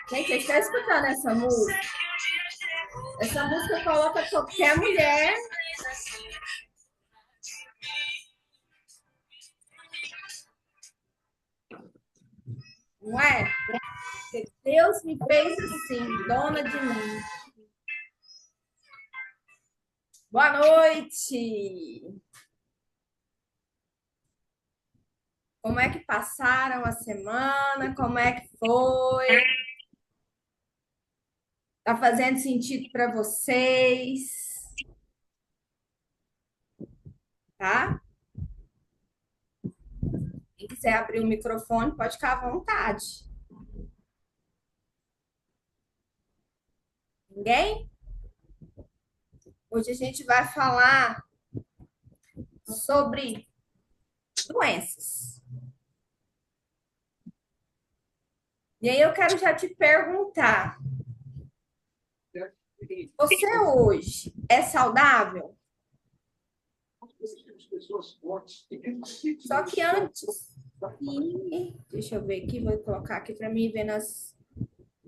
Gente, você está escutando essa música? Essa música coloca qualquer mulher. Não é? Porque Deus me fez assim, dona de mim. Boa noite! Como é que passaram a semana? Como é que foi? Tá fazendo sentido para vocês? Tá? Quem quiser abrir o microfone, pode ficar à vontade. Ninguém? Hoje a gente vai falar sobre doenças. E aí eu quero já te perguntar: você hoje é saudável? Só que antes, deixa eu ver aqui, vou colocar aqui para mim ver nas.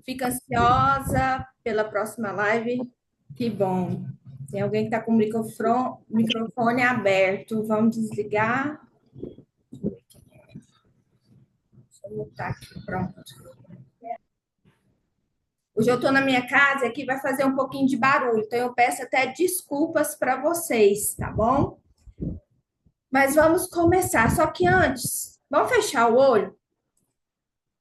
Fica ansiosa pela próxima live? Que bom. Tem alguém que está com o microfone aberto. Vamos desligar. Deixa eu botar aqui, pronto. Hoje eu estou na minha casa e aqui vai fazer um pouquinho de barulho, então eu peço até desculpas para vocês, tá bom? Mas vamos começar. Só que antes, vamos fechar o olho,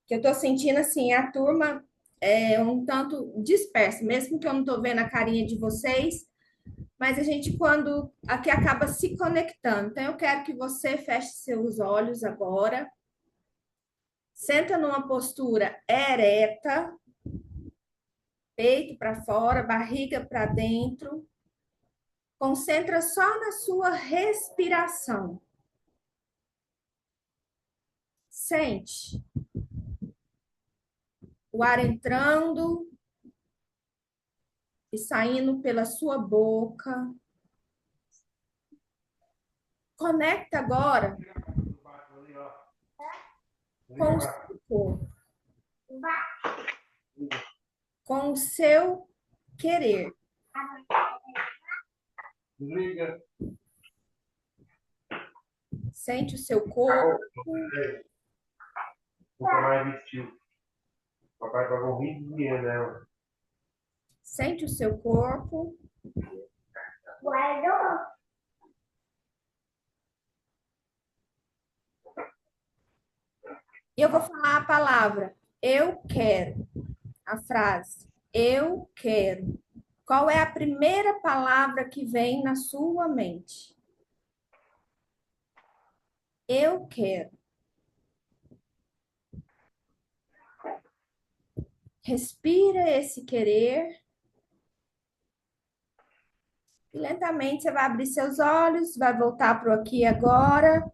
que eu estou sentindo assim, a turma é um tanto dispersa, mesmo que eu não estou vendo a carinha de vocês, mas a gente, quando aqui acaba se conectando. Então, eu quero que você feche seus olhos agora, senta numa postura ereta, peito para fora, barriga para dentro. Concentra só na sua respiração. Sente o ar entrando e saindo pela sua boca. Conecta agora com o seu corpo, com o seu querer. Sente o seu corpo. Nunca mais vestiu. Papai pagou R$ 20 nela. Sente o seu corpo. E eu vou falar a palavra eu quero. A frase eu quero. Qual é a primeira palavra que vem na sua mente? Eu quero. Respira esse querer. E lentamente você vai abrir seus olhos, vai voltar para o aqui e agora.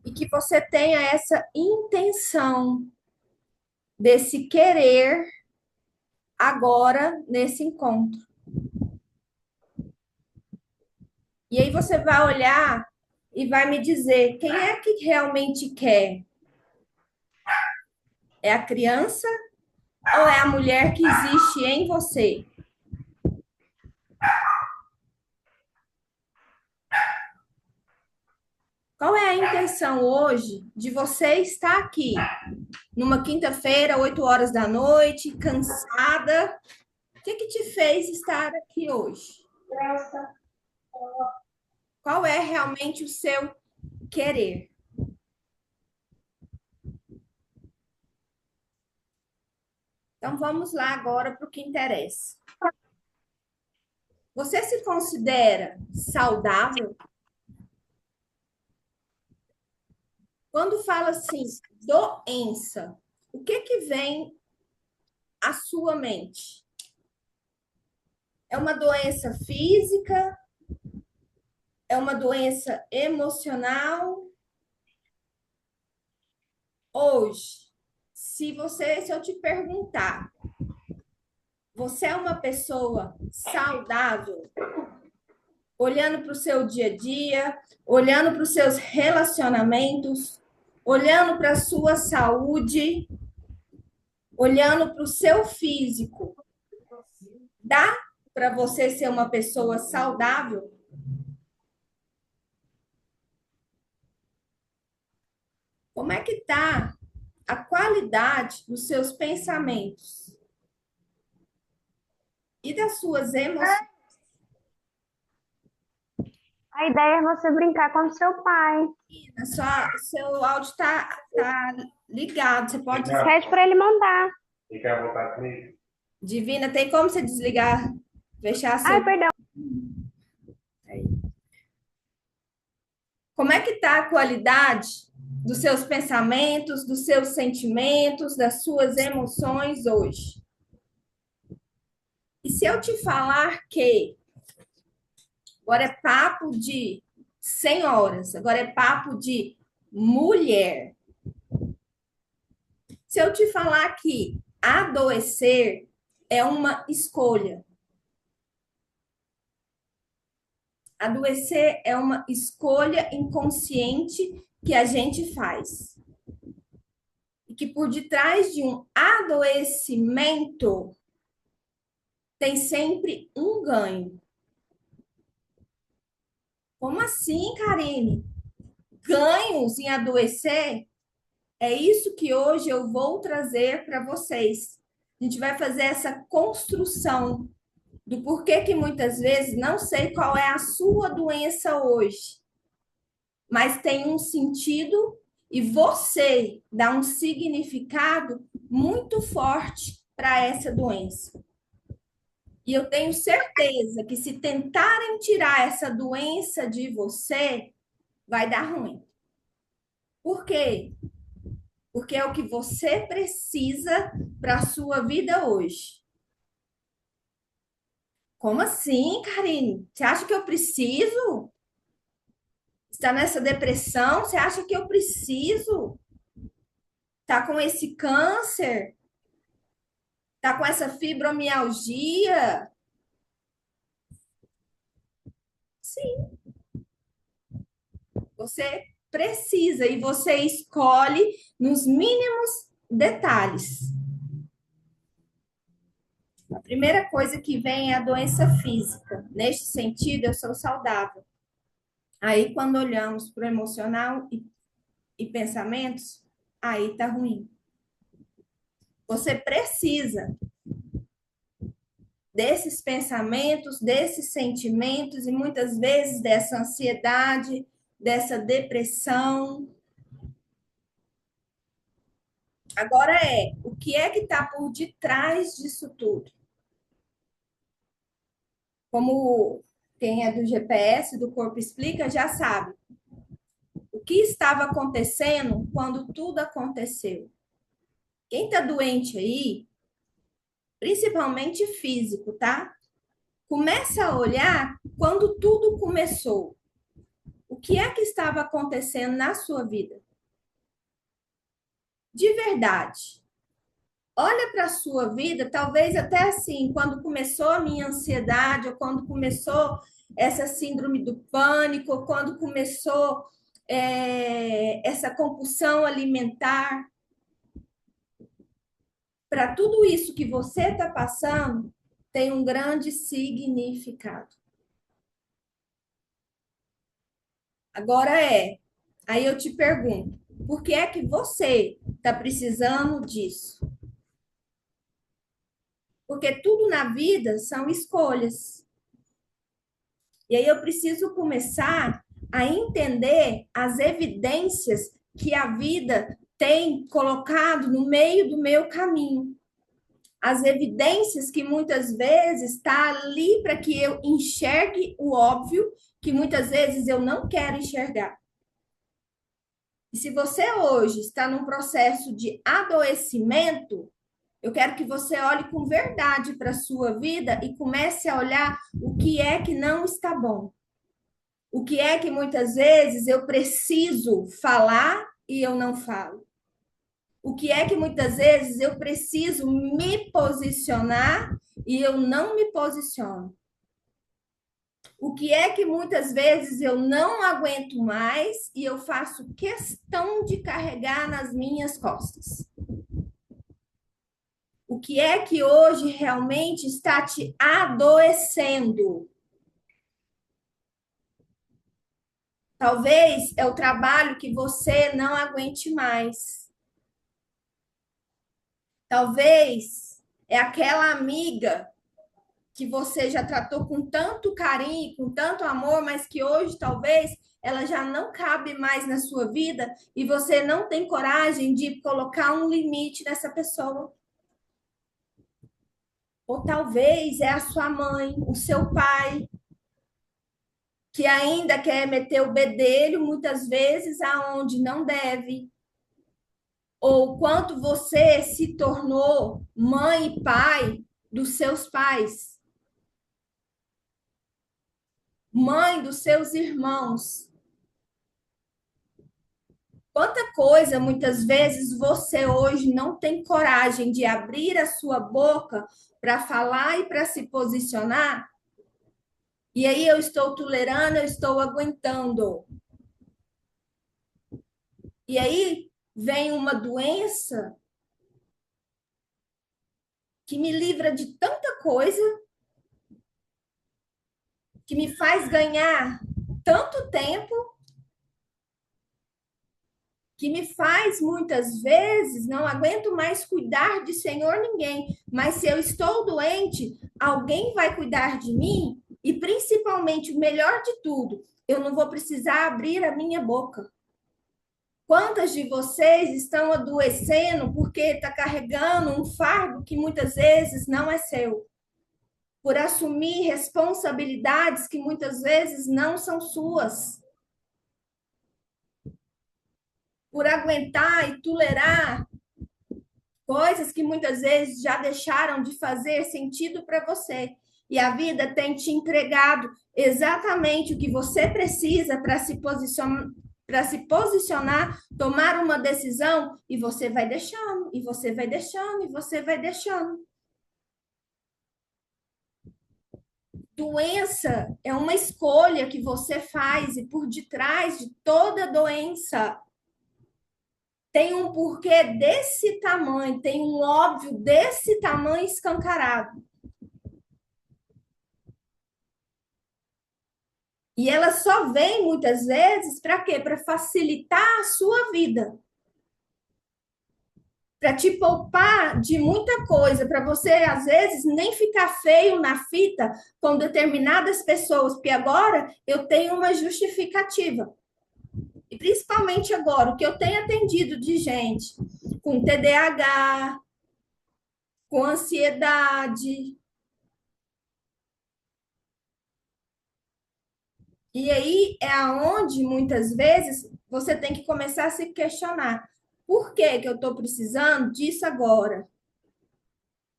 E que você tenha essa intenção desse querer agora nesse encontro. E aí você vai olhar e vai me dizer quem é que realmente quer. É a criança ou é a mulher que existe em você? Qual é a intenção hoje de você estar aqui, numa quinta-feira, 8 horas da noite, cansada? O que que te fez estar aqui hoje? Qual é realmente o seu querer? Então vamos lá agora para o que interessa. Você se considera saudável? Quando fala assim, doença, o que que vem à sua mente? É uma doença física? É uma doença emocional? Hoje, se eu te perguntar, você é uma pessoa saudável? Olhando para o seu dia a dia, olhando para os seus relacionamentos, olhando para a sua saúde, olhando para o seu físico. Dá para você ser uma pessoa saudável? Como é que está a qualidade dos seus pensamentos e das suas emoções? A ideia é você brincar com seu pai. O seu áudio tá ligado. Você pode. Pede para ele mandar. E quer voltar comigo? Divina, tem como você desligar, fechar Ai, seu. perdão. Como é que está a qualidade dos seus pensamentos, dos seus sentimentos, das suas emoções hoje? E se eu te falar que agora é papo de senhoras, agora é papo de mulher. Se eu te falar que adoecer é uma escolha. Adoecer é uma escolha inconsciente que a gente faz. E que por detrás de um adoecimento tem sempre um ganho. Como assim, Karine? Ganhos em adoecer? É isso que hoje eu vou trazer para vocês. A gente vai fazer essa construção do porquê que muitas vezes não sei qual é a sua doença hoje, mas tem um sentido e você dá um significado muito forte para essa doença. E eu tenho certeza que se tentarem tirar essa doença de você, vai dar ruim. Por quê? Porque é o que você precisa para a sua vida hoje. Como assim, Karine? Você acha que eu preciso? Está nessa depressão? Você acha que eu preciso? Tá com esse câncer? Tá com essa fibromialgia? Sim, você precisa e você escolhe nos mínimos detalhes. A primeira coisa que vem é a doença física. Neste sentido, eu sou saudável. Aí, quando olhamos para o emocional e pensamentos, aí tá ruim. Você precisa desses pensamentos, desses sentimentos e muitas vezes dessa ansiedade, dessa depressão. Agora o que é que está por detrás disso tudo? Como quem é do GPS, do Corpo Explica, já sabe. O que estava acontecendo quando tudo aconteceu? Quem está doente aí, principalmente físico, tá? Começa a olhar quando tudo começou. O que é que estava acontecendo na sua vida? De verdade. Olha para a sua vida, talvez até assim, quando começou a minha ansiedade, ou quando começou essa síndrome do pânico, ou quando começou essa compulsão alimentar. Para tudo isso que você está passando, tem um grande significado. Agora aí eu te pergunto, por que é que você está precisando disso? Porque tudo na vida são escolhas. E aí eu preciso começar a entender as evidências que a vida tem colocado no meio do meu caminho. as evidências que muitas vezes está ali para que eu enxergue o óbvio, que muitas vezes eu não quero enxergar. E se você hoje está num processo de adoecimento, eu quero que você olhe com verdade para a sua vida e comece a olhar o que é que não está bom. O que é que muitas vezes eu preciso falar e eu não falo. O que é que muitas vezes eu preciso me posicionar e eu não me posiciono. O que é que muitas vezes eu não aguento mais e eu faço questão de carregar nas minhas costas. O que é que hoje realmente está te adoecendo? Talvez é o trabalho que você não aguente mais. Talvez é aquela amiga que você já tratou com tanto carinho, com tanto amor, mas que hoje talvez ela já não cabe mais na sua vida e você não tem coragem de colocar um limite nessa pessoa. Ou talvez é a sua mãe, o seu pai, que ainda quer meter o bedelho muitas vezes aonde não deve. Ou quanto você se tornou mãe e pai dos seus pais, mãe dos seus irmãos. Quanta coisa muitas vezes você hoje não tem coragem de abrir a sua boca para falar e para se posicionar. E aí eu estou tolerando, eu estou aguentando. E aí vem uma doença que me livra de tanta coisa, que me faz ganhar tanto tempo, que me faz muitas vezes não aguento mais cuidar de Senhor ninguém, mas se eu estou doente, alguém vai cuidar de mim e principalmente o melhor de tudo, eu não vou precisar abrir a minha boca. Quantas de vocês estão adoecendo porque está carregando um fardo que muitas vezes não é seu? Por assumir responsabilidades que muitas vezes não são suas? Por aguentar e tolerar coisas que muitas vezes já deixaram de fazer sentido para você. E a vida tem te entregado exatamente o que você precisa para se posicionar, tomar uma decisão, e você vai deixando, e você vai deixando, e você vai deixando. Doença é uma escolha que você faz, e por detrás de toda doença tem um porquê desse tamanho, tem um óbvio desse tamanho escancarado. E ela só vem muitas vezes para quê? Para facilitar a sua vida. Para te poupar de muita coisa, para você às vezes nem ficar feio na fita com determinadas pessoas, porque agora eu tenho uma justificativa. E principalmente agora, o que eu tenho atendido de gente com TDAH, com ansiedade. E aí é aonde muitas vezes você tem que começar a se questionar. Por que que eu estou precisando disso agora?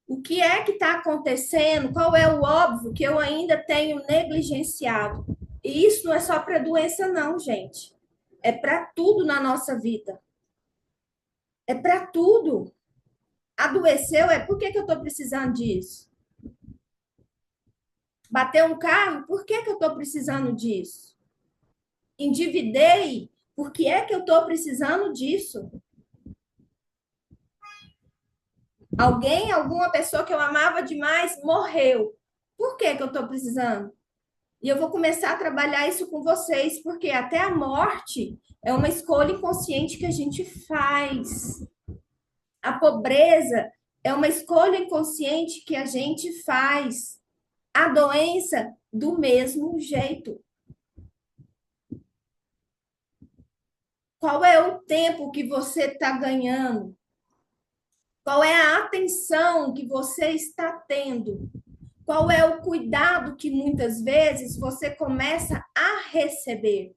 O que é que está acontecendo? Qual é o óbvio que eu ainda tenho negligenciado? E isso não é só para doença, não, gente. É para tudo na nossa vida. É para tudo. Adoeceu, é por que que eu estou precisando disso? Bateu um carro, por que que eu estou precisando disso? Endividei, por que é que eu estou precisando disso? Alguém, alguma pessoa que eu amava demais morreu. Por que que eu estou precisando? E eu vou começar a trabalhar isso com vocês, porque até a morte é uma escolha inconsciente que a gente faz. A pobreza é uma escolha inconsciente que a gente faz. A doença, do mesmo jeito. Qual é o tempo que você está ganhando? Qual é a atenção que você está tendo? Qual é o cuidado que muitas vezes você começa a receber?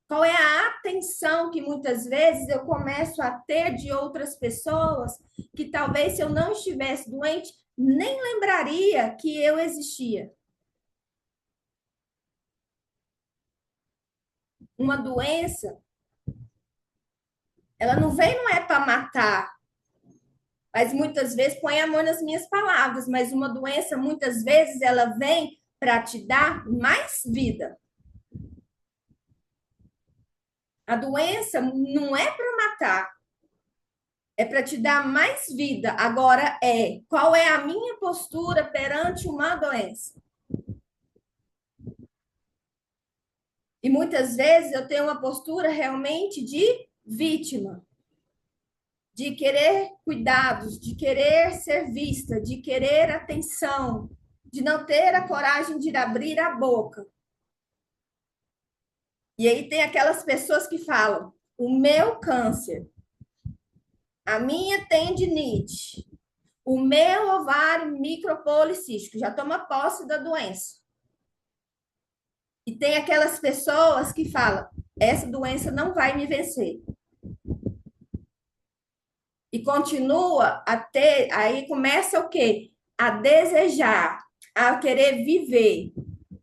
Qual é a atenção que muitas vezes eu começo a ter de outras pessoas que talvez se eu não estivesse doente, nem lembraria que eu existia? Uma doença, ela não vem, não é para matar, mas muitas vezes põe a mão nas minhas palavras, mas uma doença, muitas vezes, ela vem para te dar mais vida. A doença não é para matar, é para te dar mais vida. Agora qual é a minha postura perante uma doença? E muitas vezes eu tenho uma postura realmente de vítima, de querer cuidados, de querer ser vista, de querer atenção, de não ter a coragem de abrir a boca. E aí tem aquelas pessoas que falam: o meu câncer, a minha tendinite, o meu ovário micropolicístico, já toma posse da doença. E tem aquelas pessoas que falam: essa doença não vai me vencer. E continua a ter, aí começa o quê? A desejar, a querer viver.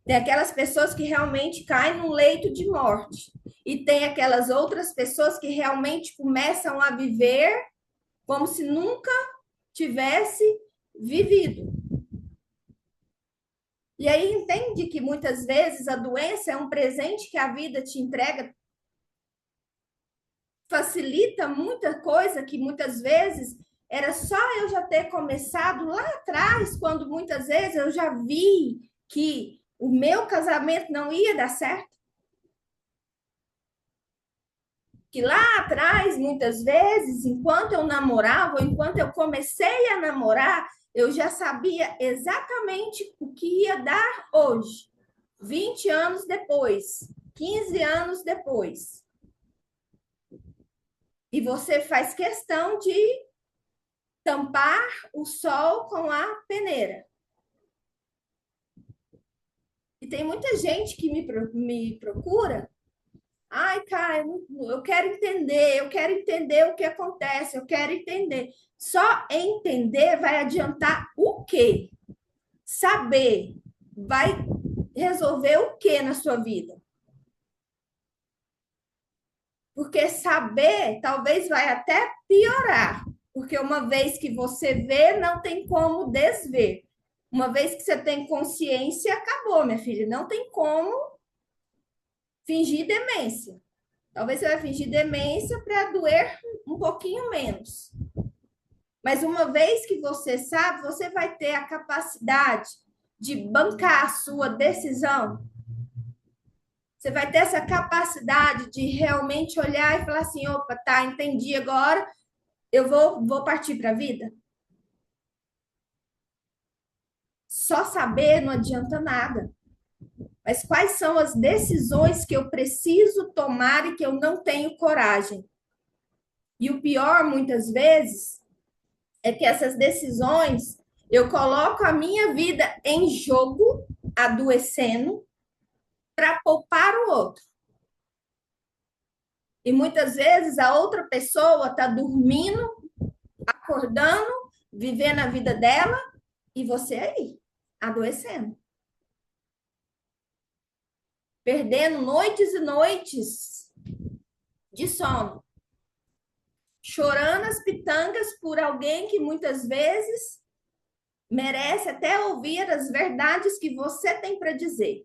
Tem aquelas pessoas que realmente caem num leito de morte. E tem aquelas outras pessoas que realmente começam a viver como se nunca tivesse vivido. E aí entende que muitas vezes a doença é um presente que a vida te entrega, facilita muita coisa que muitas vezes era só eu já ter começado lá atrás, quando muitas vezes eu já vi que o meu casamento não ia dar certo. Que lá atrás, muitas vezes, enquanto eu namorava, enquanto eu comecei a namorar, eu já sabia exatamente o que ia dar hoje, 20 anos depois, 15 anos depois. E você faz questão de tampar o sol com a peneira. E tem muita gente que me procura. Ai, cara, eu quero entender o que acontece, eu quero entender. Só entender vai adiantar o quê? Saber vai resolver o quê na sua vida? Porque saber talvez vai até piorar. Porque uma vez que você vê, não tem como desver. Uma vez que você tem consciência, acabou, minha filha. Não tem como fingir demência. Talvez você vai fingir demência para doer um pouquinho menos. Mas uma vez que você sabe, você vai ter a capacidade de bancar a sua decisão. Você vai ter essa capacidade de realmente olhar e falar assim: opa, tá, entendi agora, eu vou partir para a vida. Só saber não adianta nada. Mas quais são as decisões que eu preciso tomar e que eu não tenho coragem? E o pior, muitas vezes, é que essas decisões eu coloco a minha vida em jogo, adoecendo, para poupar o outro. E muitas vezes a outra pessoa está dormindo, acordando, vivendo a vida dela, e você aí, adoecendo. Perdendo noites e noites de sono. Chorando as pitangas por alguém que muitas vezes merece até ouvir as verdades que você tem para dizer.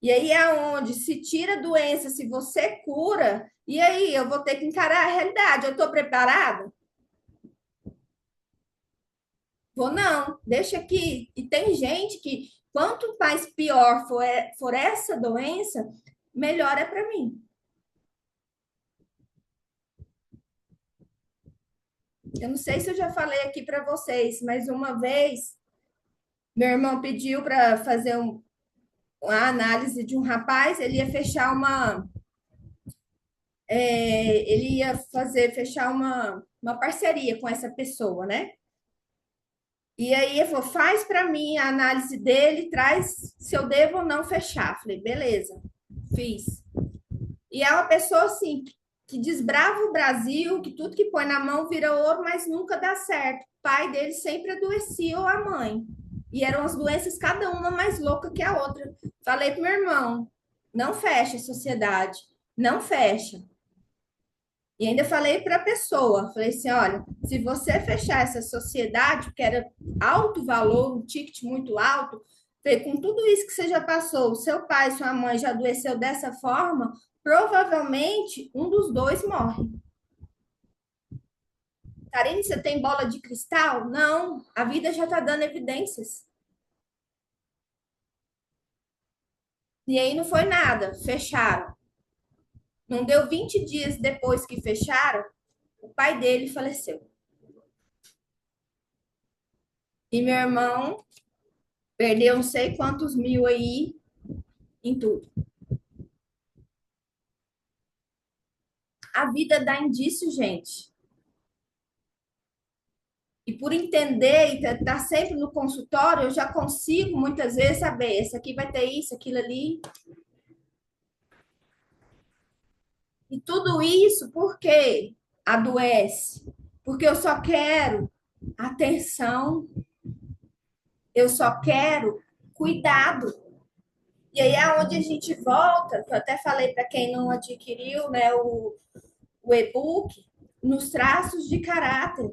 E aí é onde se tira a doença, se você cura, e aí eu vou ter que encarar a realidade. Eu estou preparada? Vou não, deixa aqui. E tem gente que, quanto mais pior for essa doença, melhor é para mim. Eu não sei se eu já falei aqui para vocês, mas uma vez meu irmão pediu para fazer a análise de um rapaz, ele ia fechar ele ia fechar uma parceria com essa pessoa, né? E aí ele falou, faz para mim a análise dele, traz se eu devo ou não fechar. Falei, beleza, fiz. E é uma pessoa assim que desbrava o Brasil, que tudo que põe na mão vira ouro, mas nunca dá certo. O pai dele sempre adoecia ou a mãe. E eram as doenças, cada uma mais louca que a outra. Falei pro meu irmão, não fecha a sociedade, não fecha. E ainda falei para a pessoa, falei assim, olha, se você fechar essa sociedade, que era alto valor, um ticket muito alto, falei, com tudo isso que você já passou, seu pai, sua mãe já adoeceu dessa forma, provavelmente um dos dois morre. Karine, você tem bola de cristal? Não, a vida já está dando evidências. E aí não foi nada, fecharam. Não deu 20 dias depois que fecharam, o pai dele faleceu. E meu irmão perdeu não sei quantos mil aí em tudo. A vida dá indício, gente. E por entender e estar sempre no consultório, eu já consigo muitas vezes saber, esse aqui vai ter isso, aquilo ali. E tudo isso porque adoece. Porque eu só quero atenção, eu só quero cuidado. E aí é onde a gente volta, que eu até falei para quem não adquiriu, né, o e-book, nos traços de caráter.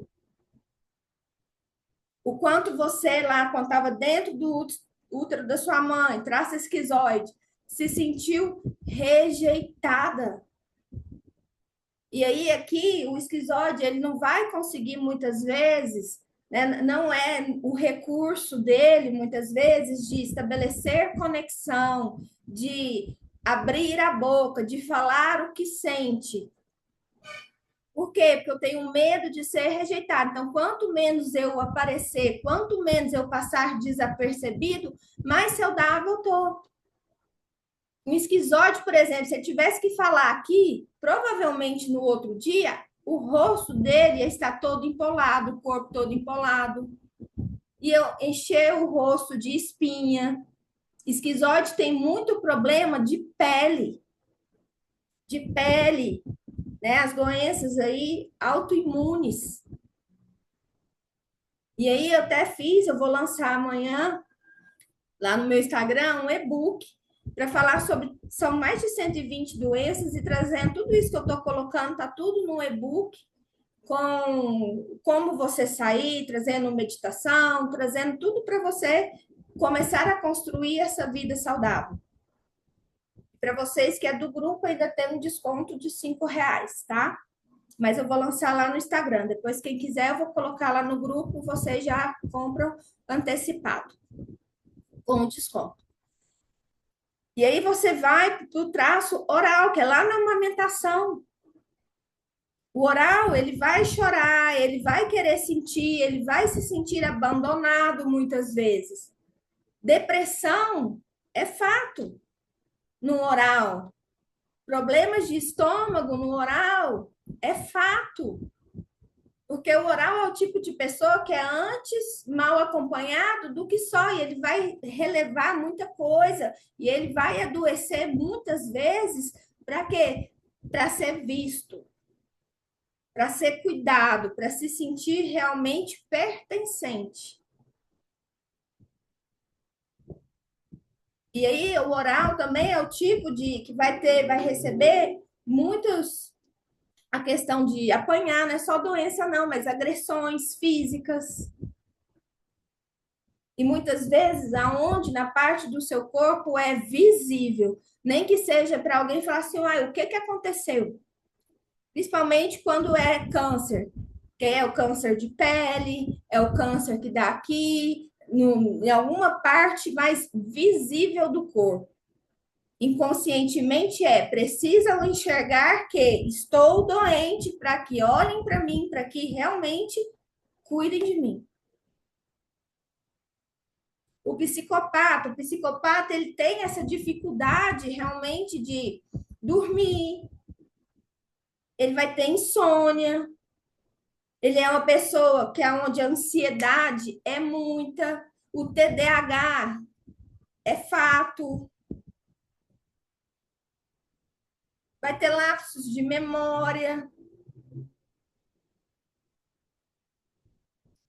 O quanto você lá, quando estava dentro do útero da sua mãe, traço esquizoide, se sentiu rejeitada. E aí aqui o esquizoide, ele não vai conseguir muitas vezes, né, não é o recurso dele muitas vezes de estabelecer conexão, de abrir a boca, de falar o que sente. Por quê? Porque eu tenho medo de ser rejeitada. Então, quanto menos eu aparecer, quanto menos eu passar desapercebido, mais saudável eu tô. Um esquizoide, por exemplo, se eu tivesse que falar aqui, provavelmente no outro dia, o rosto dele ia estar todo empolado, o corpo todo empolado. E eu encher o rosto de espinha. Esquizoide tem muito problema de pele. De pele, né? As doenças aí autoimunes. E aí eu até fiz, eu vou lançar amanhã lá no meu Instagram um e-book para falar sobre, são mais de 120 doenças e trazendo tudo isso que eu estou colocando, tá tudo no e-book, com como você sair, trazendo meditação, trazendo tudo para você começar a construir essa vida saudável. Para vocês que é do grupo, ainda tem um desconto de R$ 5, tá? Mas eu vou lançar lá no Instagram. Depois, quem quiser, eu vou colocar lá no grupo, vocês já compram antecipado, com desconto. E aí você vai para o traço oral, que é lá na amamentação. O oral, ele vai chorar, ele vai querer sentir, ele vai se sentir abandonado muitas vezes. Depressão é fato no oral. Problemas de estômago no oral é fato. Porque o oral é o tipo de pessoa que é antes mal acompanhado do que só, e ele vai relevar muita coisa, e ele vai adoecer muitas vezes para quê? Para ser visto, para ser cuidado, para se sentir realmente pertencente. E aí o oral também é o tipo de que vai receber muitos a questão de apanhar, não é só doença não, mas agressões físicas. E muitas vezes, aonde na parte do seu corpo é visível, nem que seja para alguém falar assim, o que aconteceu? Principalmente quando é câncer, que é o câncer de pele, é o câncer que dá aqui, em alguma parte mais visível do corpo. Inconscientemente precisam enxergar que estou doente para que olhem para mim, para que realmente cuidem de mim. O psicopata, ele tem essa dificuldade realmente de dormir, ele vai ter insônia, ele é uma pessoa que é onde a ansiedade é muita, o TDAH é fato, vai ter lapsos de memória,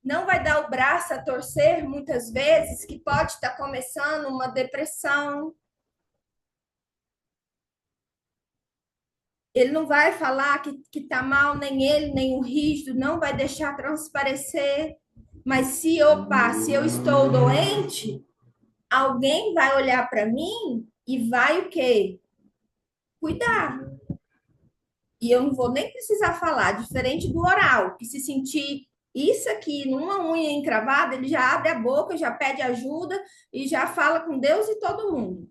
não vai dar o braço a torcer muitas vezes, que pode estar começando uma depressão. Ele não vai falar que tá mal, nem ele, nem o rígido, não vai deixar transparecer. Mas se eu estou doente, alguém vai olhar para mim e vai o quê? Cuidar. E eu não vou nem precisar falar, diferente do oral, que se sentir isso aqui numa unha encravada, ele já abre a boca, já pede ajuda e já fala com Deus e todo mundo.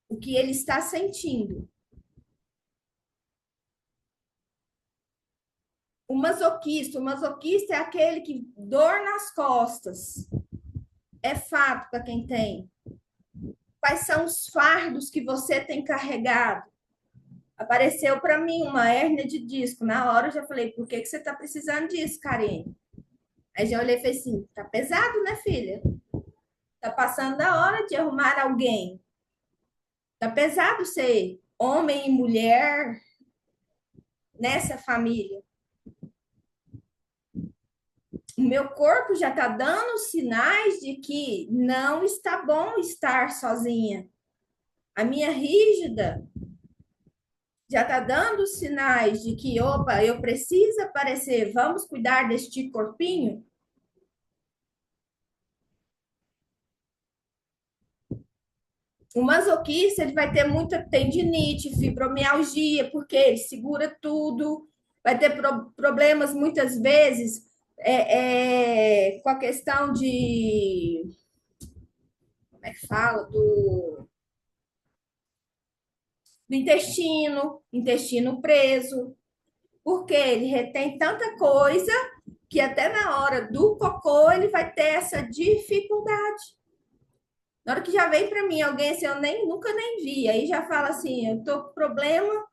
O que ele está sentindo. O masoquista é aquele que dor nas costas. É fato para quem tem. Quais são os fardos que você tem carregado? Apareceu para mim uma hérnia de disco. Na hora eu já falei, por que você está precisando disso, Karine? Aí já olhei e falei assim, tá pesado, né, filha? Tá passando da hora de arrumar alguém. Tá pesado ser homem e mulher nessa família. O meu corpo já está dando sinais de que não está bom estar sozinha. A minha rígida já está dando sinais de que, opa, eu preciso aparecer, vamos cuidar deste corpinho? O masoquista, ele vai ter muita tendinite, fibromialgia, porque ele segura tudo, vai ter problemas muitas vezes com a questão de, como é que fala, do intestino preso, porque ele retém tanta coisa que até na hora do cocô ele vai ter essa dificuldade. Na hora que já vem para mim alguém assim, eu nunca nem vi, aí já fala assim, eu tô com problema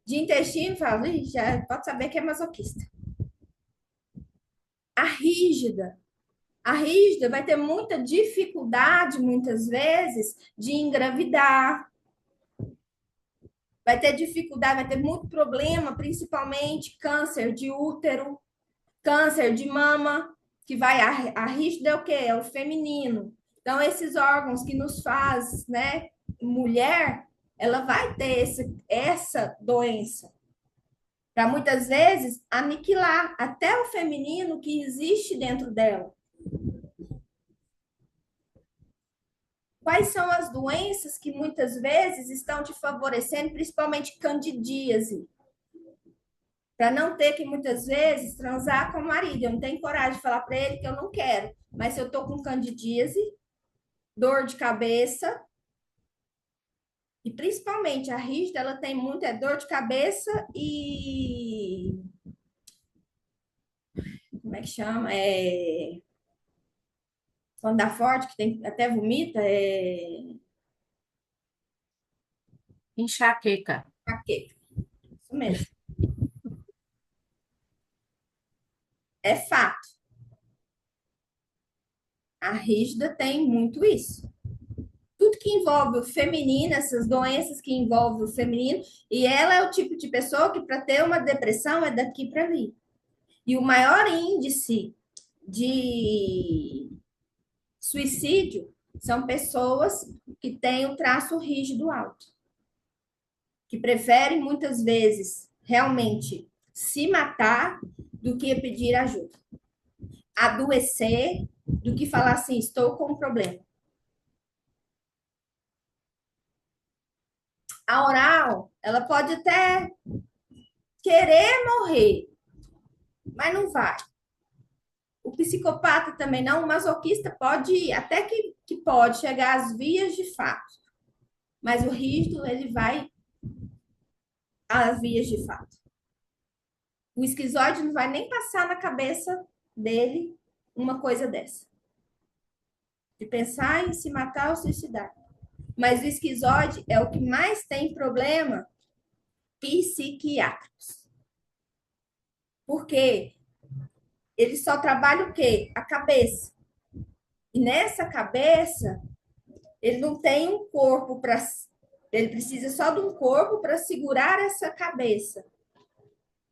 de intestino, fala, já pode saber que é masoquista. A rígida, a rígida vai ter muita dificuldade, muitas vezes, de engravidar, vai ter dificuldade, vai ter muito problema, principalmente câncer de útero, câncer de mama, que vai, a rígida é o quê? É o feminino. Então, esses órgãos que nos faz, né, mulher, ela vai ter essa doença. Para muitas vezes aniquilar até o feminino que existe dentro dela. Quais são as doenças que muitas vezes estão te favorecendo, principalmente candidíase? Para não ter que muitas vezes transar com o marido. Eu não tenho coragem de falar para ele que eu não quero, mas se eu estou com candidíase, dor de cabeça, e principalmente a rígida, ela tem muita dor de cabeça e. Como é que chama? Quando dá forte, que tem, até vomita, Enxaqueca. jaqueca. Isso mesmo. É fato. A rígida tem muito isso. Tudo que envolve o feminino, essas doenças que envolvem o feminino, e ela é o tipo de pessoa que, para ter uma depressão, é daqui para ali. E o maior índice de suicídio são pessoas que têm o traço rígido alto, que preferem muitas vezes realmente se matar do que pedir ajuda, adoecer do que falar assim, estou com um problema. A oral, ela pode até querer morrer, mas não vai. O psicopata também não, o masoquista pode, até que pode chegar às vias de fato, mas o rígido, ele vai às vias de fato. O esquizoide não vai nem passar na cabeça dele uma coisa dessa. de pensar em se matar ou suicidar. Mas o esquizoide é o que mais tem problema psiquiátricos. Porque ele só trabalha o quê? A cabeça. E nessa cabeça, ele não tem um corpo para. Ele precisa só de um corpo para segurar essa cabeça.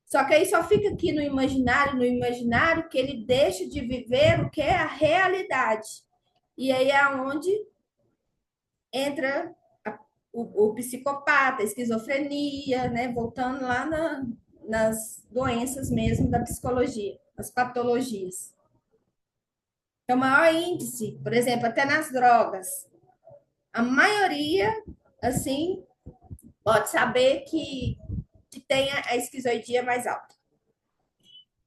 Só que aí só fica aqui no imaginário que ele deixa de viver o que é a realidade. E aí é onde entra o psicopata, a esquizofrenia, né? Voltando lá nas doenças mesmo da psicologia, as patologias. Então, o maior índice, por exemplo, até nas drogas, a maioria, assim, pode saber que tem a esquizoidia mais alta.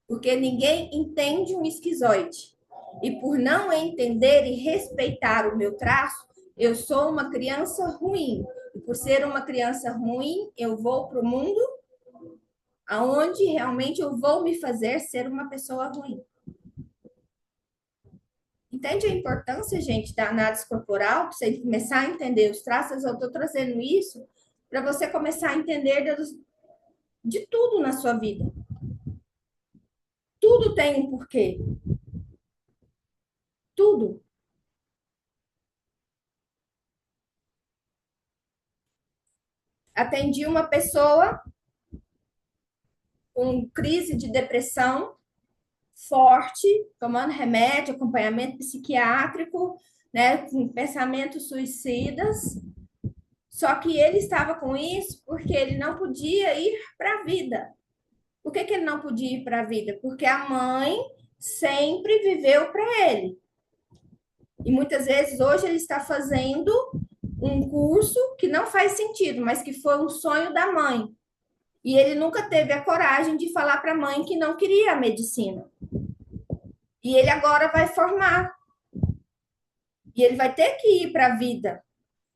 Porque ninguém entende um esquizoide. E por não entender e respeitar o meu traço, eu sou uma criança ruim. E por ser uma criança ruim, eu vou para o mundo aonde realmente eu vou me fazer ser uma pessoa ruim. Entende a importância, gente, da análise corporal? Para você começar a entender os traços, eu estou trazendo isso para você começar a entender de tudo na sua vida. Tudo tem um porquê. Tudo. Atendi uma pessoa com crise de depressão forte, tomando remédio, acompanhamento psiquiátrico, né, com pensamentos suicidas. Só que ele estava com isso porque ele não podia ir para a vida. Por que ele não podia ir para a vida? Porque a mãe sempre viveu para ele. E muitas vezes hoje ele está fazendo um curso que não faz sentido, mas que foi um sonho da mãe. E ele nunca teve a coragem de falar para a mãe que não queria a medicina. E ele agora vai formar. E ele vai ter que ir para a vida,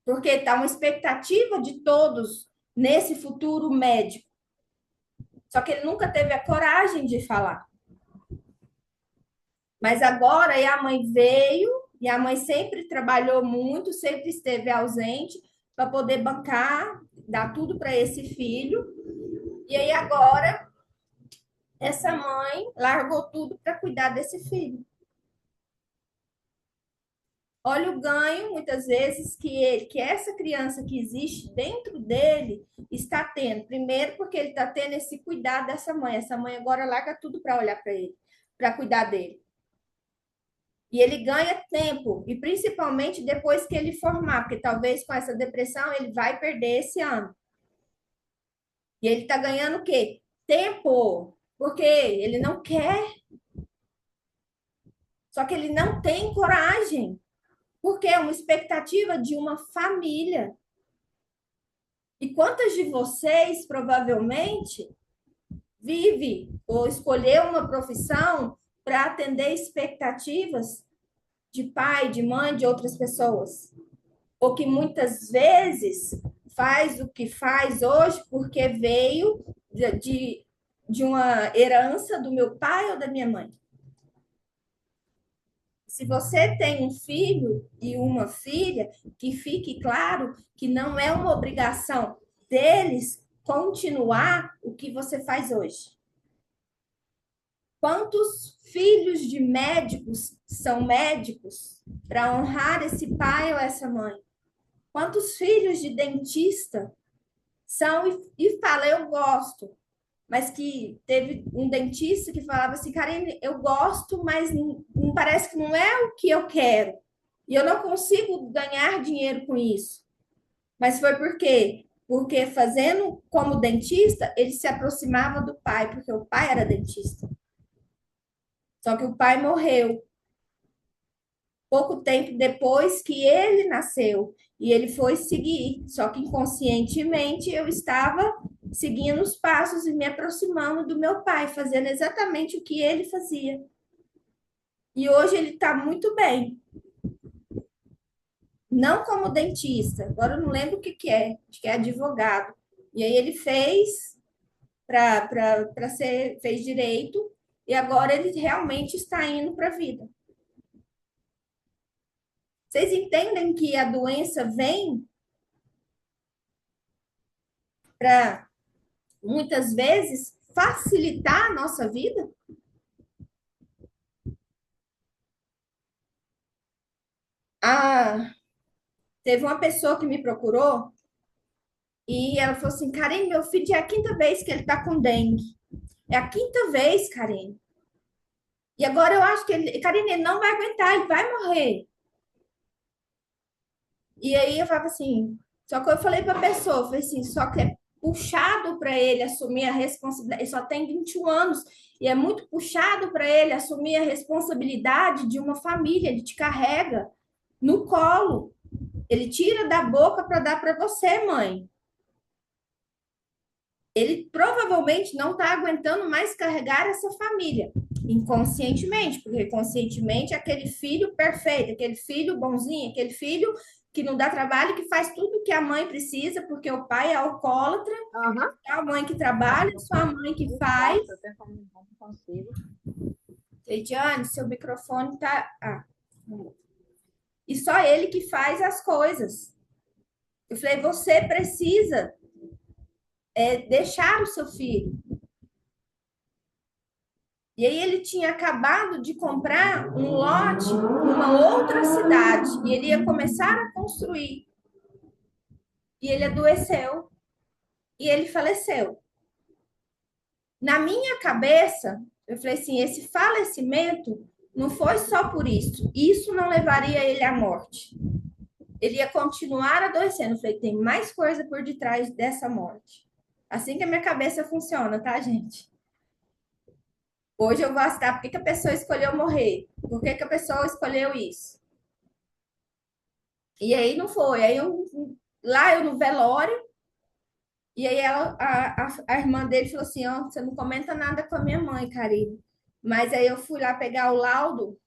porque está uma expectativa de todos nesse futuro médico. Só que ele nunca teve a coragem de falar. Mas agora a mãe veio, e a mãe sempre trabalhou muito, sempre esteve ausente para poder bancar, dar tudo para esse filho. E aí agora essa mãe largou tudo para cuidar desse filho. Olha o ganho, muitas vezes, que essa criança que existe dentro dele está tendo. Primeiro, porque ele está tendo esse cuidado dessa mãe. Essa mãe agora larga tudo para olhar para ele, para cuidar dele. E ele ganha tempo, e principalmente depois que ele formar, porque talvez com essa depressão ele vai perder esse ano. E ele está ganhando o quê? Tempo, porque ele não quer. Só que ele não tem coragem, porque é uma expectativa de uma família. E quantas de vocês provavelmente vive ou escolheu uma profissão para atender expectativas de pai, de mãe, de outras pessoas? Ou que muitas vezes faz o que faz hoje porque veio de uma herança do meu pai ou da minha mãe. Se você tem um filho e uma filha, que fique claro que não é uma obrigação deles continuar o que você faz hoje. Quantos filhos de médicos são médicos para honrar esse pai ou essa mãe? Quantos filhos de dentista são e fala, eu gosto, mas que teve um dentista que falava assim, Karine, eu gosto, mas não parece que não é o que eu quero. E eu não consigo ganhar dinheiro com isso. Mas foi por quê? Porque fazendo como dentista, ele se aproximava do pai, porque o pai era dentista. Só que o pai morreu pouco tempo depois que ele nasceu. E ele foi seguir. Só que inconscientemente eu estava seguindo os passos e me aproximando do meu pai, fazendo exatamente o que ele fazia. E hoje ele está muito bem. Não como dentista, agora eu não lembro o que é, acho que é advogado. E aí ele fez para ser, fez direito, e agora ele realmente está indo para a vida. Vocês entendem que a doença vem para, muitas vezes, facilitar a nossa vida? Ah, teve uma pessoa que me procurou e ela falou assim: Karine, meu filho já é a quinta vez que ele tá com dengue. É a quinta vez, Karine. E agora eu acho que ele, Karine, ele não vai aguentar, ele vai morrer. E aí eu falava assim, só que eu falei para a pessoa, eu falei assim, só que é puxado para ele assumir a responsabilidade, ele só tem 21 anos, e é muito puxado para ele assumir a responsabilidade de uma família, ele te carrega no colo. Ele tira da boca para dar para você, mãe. Ele provavelmente não está aguentando mais carregar essa família, inconscientemente, porque conscientemente é aquele filho perfeito, aquele filho bonzinho, aquele filho que não dá trabalho, que faz tudo que a mãe precisa, porque o pai é alcoólatra, Aham. é a mãe que trabalha, só a mãe que faz. Eu tenho como não consigo. Ediane, seu microfone tá. E só ele que faz as coisas. Eu falei, você precisa deixar o seu filho. E aí ele tinha acabado de comprar um lote numa outra cidade e ele ia começar a construir. E ele adoeceu e ele faleceu. Na minha cabeça, eu falei assim, esse falecimento não foi só por isso. Isso não levaria ele à morte. Ele ia continuar adoecendo. Eu falei, tem mais coisa por detrás dessa morte. Assim que a minha cabeça funciona, tá, gente? Hoje eu gosto da por que a pessoa escolheu morrer? Por que a pessoa escolheu isso? E aí não foi. Lá eu no velório, e aí a irmã dele falou assim: ó, você não comenta nada com a minha mãe, Karine. Mas aí eu fui lá pegar o laudo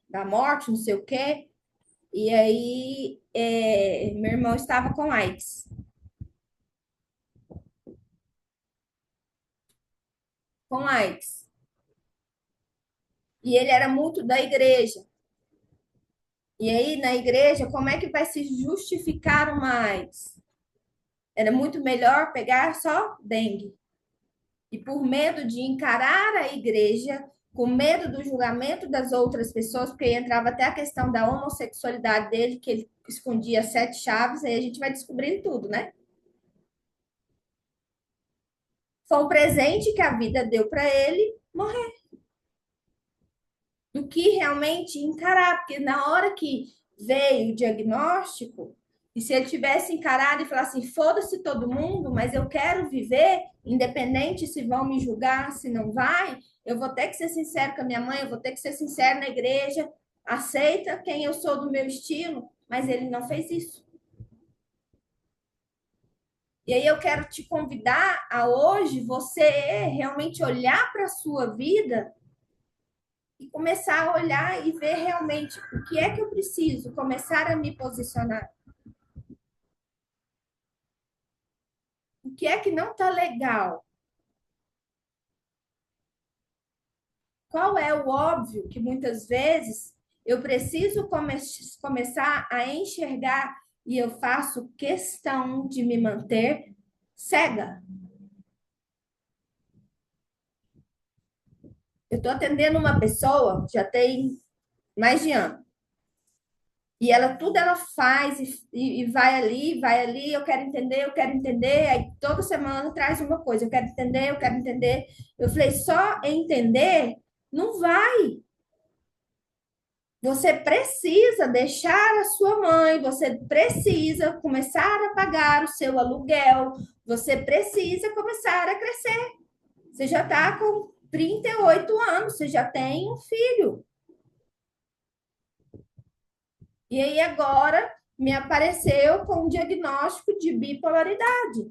da morte, não sei o quê, e aí meu irmão estava com AIDS. Com AIDS. E ele era muito da igreja. E aí, na igreja, como é que vai se justificar uma AIDS? Era muito melhor pegar só dengue. E por medo de encarar a igreja, com medo do julgamento das outras pessoas, porque aí entrava até a questão da homossexualidade dele, que ele escondia 7 chaves, aí a gente vai descobrindo tudo, né? Foi um presente que a vida deu para ele morrer. Do que realmente encarar, porque na hora que veio o diagnóstico, e se ele tivesse encarado e falasse assim, foda-se todo mundo, mas eu quero viver, independente se vão me julgar, se não vai, eu vou ter que ser sincero com a minha mãe, eu vou ter que ser sincero na igreja, aceita quem eu sou do meu estilo, mas ele não fez isso. E aí eu quero te convidar a hoje você realmente olhar para a sua vida e começar a olhar e ver realmente o que é que eu preciso, começar a me posicionar. O que é que não está legal? Qual é o óbvio que muitas vezes eu preciso começar a enxergar e eu faço questão de me manter cega? Eu estou atendendo uma pessoa, já tem mais de ano. E ela, tudo ela faz e vai ali, eu quero entender. Aí toda semana traz uma coisa, eu quero entender, eu quero entender. Eu falei, só entender não vai. Você precisa deixar a sua mãe, você precisa começar a pagar o seu aluguel, você precisa começar a crescer. Você já está com 38 anos, você já tem um filho. E aí agora me apareceu com um diagnóstico de bipolaridade.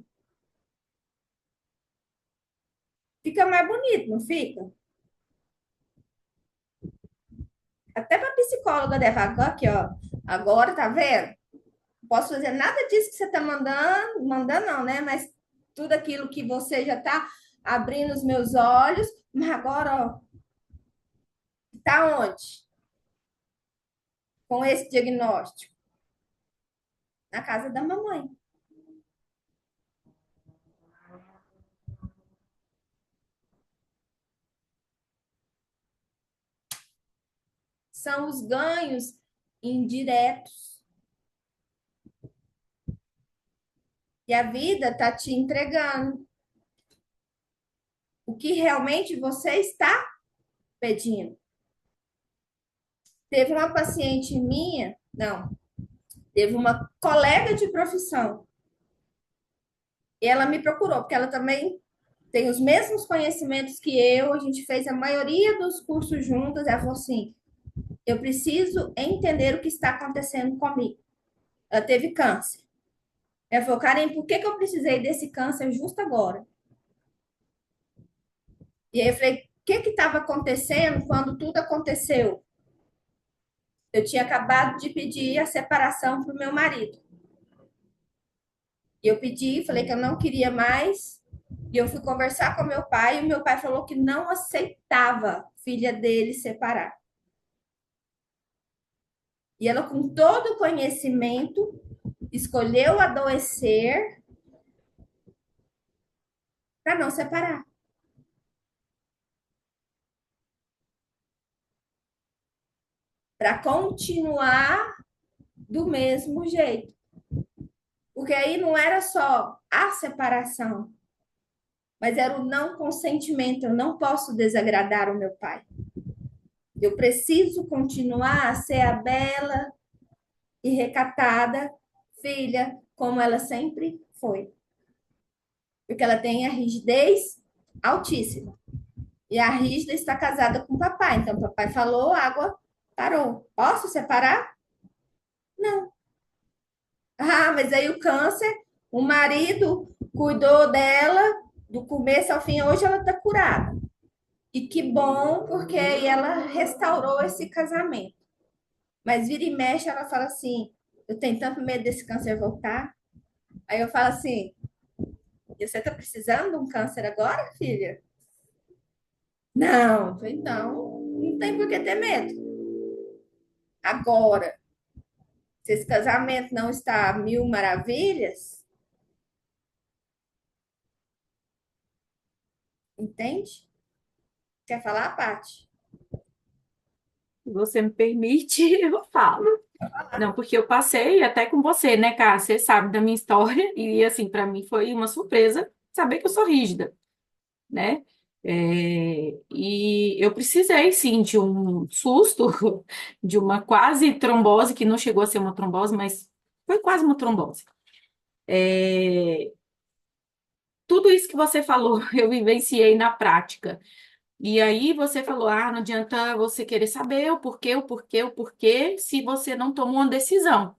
Fica mais bonito, não fica? Até para psicóloga deve falar, aqui, ó. Agora, tá vendo? Não posso fazer nada disso que você tá mandando não, né? Mas tudo aquilo que você já tá abrindo os meus olhos, mas agora, ó, tá onde? com esse diagnóstico? Na casa da mamãe. São os ganhos indiretos. E a vida está te entregando o que realmente você está pedindo. Teve uma paciente minha, não, teve uma colega de profissão, e ela me procurou, porque ela também tem os mesmos conhecimentos que eu, a gente fez a maioria dos cursos juntas. Ela falou assim: eu preciso entender o que está acontecendo comigo. Ela teve câncer. Ela falou: Karen, por que eu precisei desse câncer justo agora? E aí eu falei: o que estava acontecendo quando tudo aconteceu? Eu tinha acabado de pedir a separação para o meu marido. E eu pedi, falei que eu não queria mais. E eu fui conversar com meu pai, e o meu pai falou que não aceitava a filha dele separar. E ela, com todo o conhecimento, escolheu adoecer para não separar. Para continuar do mesmo jeito. Porque aí não era só a separação, mas era o não consentimento. Eu não posso desagradar o meu pai. Eu preciso continuar a ser a bela e recatada filha, como ela sempre foi. Porque ela tem a rigidez altíssima. E a rígida está casada com o papai. Então, o papai falou, água parou. Posso separar? Não. Ah, mas aí o câncer, o marido cuidou dela do começo ao fim. Hoje ela está curada. E que bom, porque aí ela restaurou esse casamento. Mas vira e mexe, ela fala assim: eu tenho tanto medo desse câncer voltar. Aí eu falo assim: e você está precisando de um câncer agora, filha? Não. Então, não tem por que ter medo. Agora, se esse casamento não está a mil maravilhas, entende? Quer falar, Paty? Se você me permite, eu falo. Não, porque eu passei até com você, né, Cá? Você sabe da minha história e, assim, para mim foi uma surpresa saber que eu sou rígida, né? E eu precisei, sim, de um susto, de uma quase trombose, que não chegou a ser uma trombose, mas foi quase uma trombose. É, tudo isso que você falou, eu vivenciei na prática. E aí você falou, não adianta você querer saber o porquê, se você não toma uma decisão.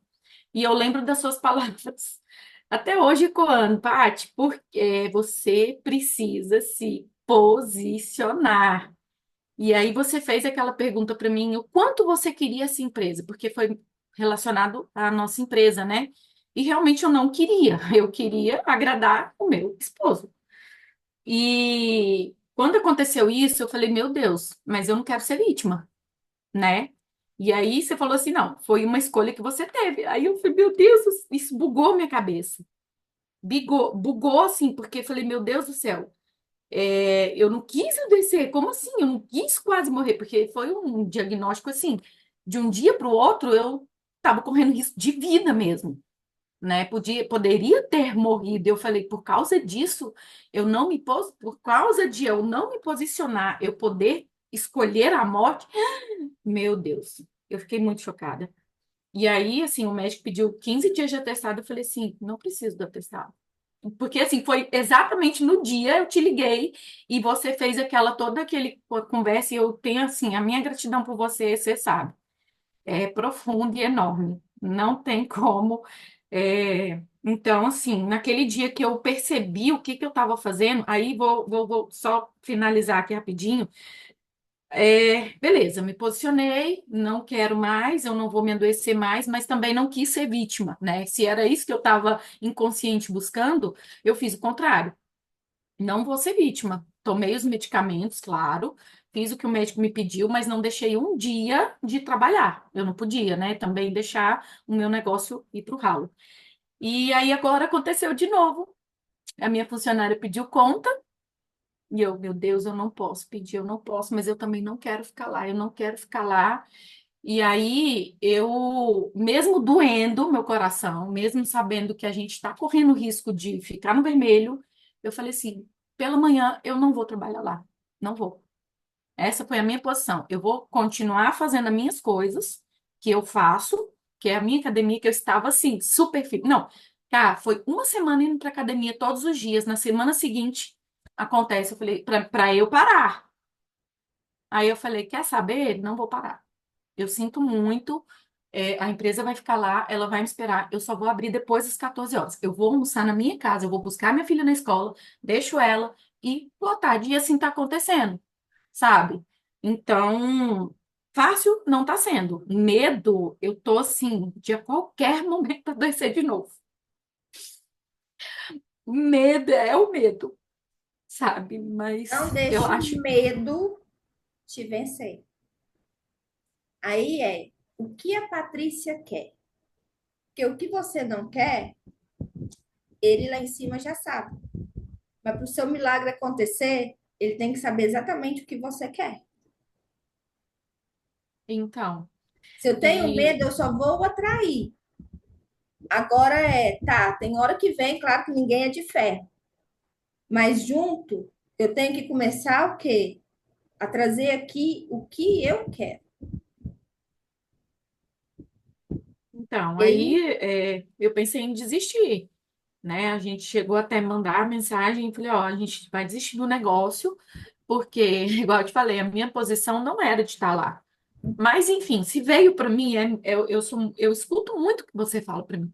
E eu lembro das suas palavras até hoje ecoando, Paty, porque você precisa se posicionar. E aí você fez aquela pergunta para mim, o quanto você queria essa empresa? Porque foi relacionado à nossa empresa, né? E realmente eu não queria, eu queria agradar o meu esposo. E quando aconteceu isso, eu falei, meu Deus, mas eu não quero ser vítima, né? E aí você falou assim, não, foi uma escolha que você teve. Aí eu falei, meu Deus, isso bugou minha cabeça. Bugou assim, porque eu falei, meu Deus do céu, eu não quis adoecer, como assim? Eu não quis quase morrer, porque foi um diagnóstico assim, de um dia para o outro eu estava correndo risco de vida mesmo, né? Poderia ter morrido. Eu falei, por causa disso, por causa de eu não me posicionar, eu poder escolher a morte, meu Deus, eu fiquei muito chocada. E aí, assim, o médico pediu 15 dias de atestado, eu falei assim, não preciso do atestado. Porque, assim, foi exatamente no dia eu te liguei e você fez toda aquele conversa e eu tenho, assim, a minha gratidão por você, você sabe, é profunda e enorme. Não tem como. Então, assim, naquele dia que eu percebi o que que eu estava fazendo, aí vou só finalizar aqui rapidinho. Beleza, me posicionei, não quero mais, eu não vou me adoecer mais, mas também não quis ser vítima, né? Se era isso que eu estava inconsciente buscando, eu fiz o contrário. Não vou ser vítima. tomei os medicamentos, claro, fiz o que o médico me pediu, mas não deixei um dia de trabalhar. Eu não podia, né? Também deixar o meu negócio ir para o ralo. E aí agora aconteceu de novo. A minha funcionária pediu conta e eu, meu Deus, eu não posso pedir, eu não posso, mas eu também não quero ficar lá, eu não quero ficar lá. E aí eu, mesmo doendo meu coração, mesmo sabendo que a gente está correndo risco de ficar no vermelho, eu falei assim, pela manhã eu não vou trabalhar lá, não vou. Essa foi a minha posição. Eu vou continuar fazendo as minhas coisas que eu faço, que é a minha academia, que eu estava assim, super firme. Não, cara, foi uma semana indo para academia todos os dias. Na semana seguinte, acontece, eu falei, para eu parar. Aí eu falei, quer saber? Não vou parar. Eu sinto muito, a empresa vai ficar lá, ela vai me esperar. Eu só vou abrir depois das 14 horas. Eu vou almoçar na minha casa, eu vou buscar minha filha na escola, deixo ela e boa tarde. E assim tá acontecendo, sabe? Então, fácil não tá sendo. Medo, eu tô assim, de a qualquer momento adoecer de novo. Medo é o medo, sabe? Não Mas eu deixe o acho. medo te vencer. Aí o que a Patrícia quer. Porque o que você não quer, ele lá em cima já sabe. Mas para o seu milagre acontecer, ele tem que saber exatamente o que você quer. Então, Se eu tenho e medo, eu só vou atrair. Agora tá, tem hora que vem, claro que ninguém é de ferro. Mas junto, eu tenho que começar o quê? A trazer aqui o que eu quero. então, E aí, aí eu pensei em desistir. Né? A gente chegou até mandar mensagem e falei, ó, a gente vai desistir do negócio, porque, igual eu te falei, a minha posição não era de estar lá. Mas, enfim, se veio para mim, eu escuto muito o que você fala para mim.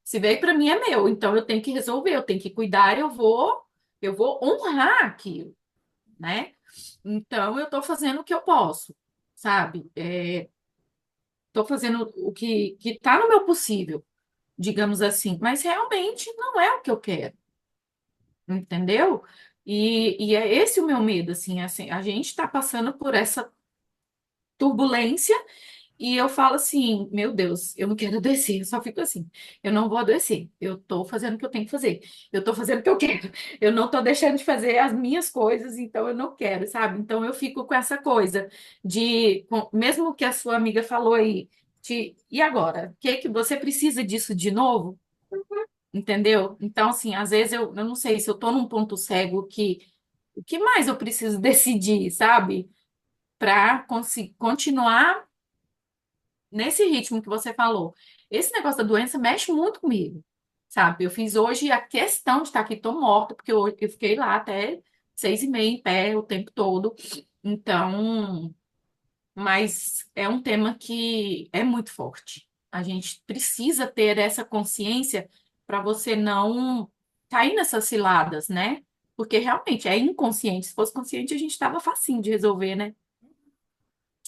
Se veio para mim, é meu, então eu tenho que resolver, eu tenho que cuidar, eu vou honrar aquilo, né? Então, eu estou fazendo o que eu posso, sabe? Estou fazendo o que está no meu possível, digamos assim, mas realmente não é o que eu quero. Entendeu? E é esse o meu medo, assim, a gente está passando por essa turbulência e eu falo assim, meu Deus, eu não quero adoecer, eu só fico assim, eu não vou adoecer, eu tô fazendo o que eu tenho que fazer, eu tô fazendo o que eu quero, eu não tô deixando de fazer as minhas coisas, então eu não quero, sabe? Então eu fico com essa coisa mesmo que a sua amiga falou aí, e agora? Que você precisa disso de novo? Entendeu? Então, assim, às vezes eu não sei se eu tô num ponto cego que o que mais eu preciso decidir, sabe? Para continuar nesse ritmo que você falou. Esse negócio da doença mexe muito comigo, sabe? Eu fiz hoje a questão de estar aqui, tô morta, porque eu fiquei lá até 6:30 em pé o tempo todo. Então, mas é um tema que é muito forte. A gente precisa ter essa consciência para você não cair nessas ciladas, né? Porque realmente é inconsciente. Se fosse consciente, a gente estava facinho de resolver, né?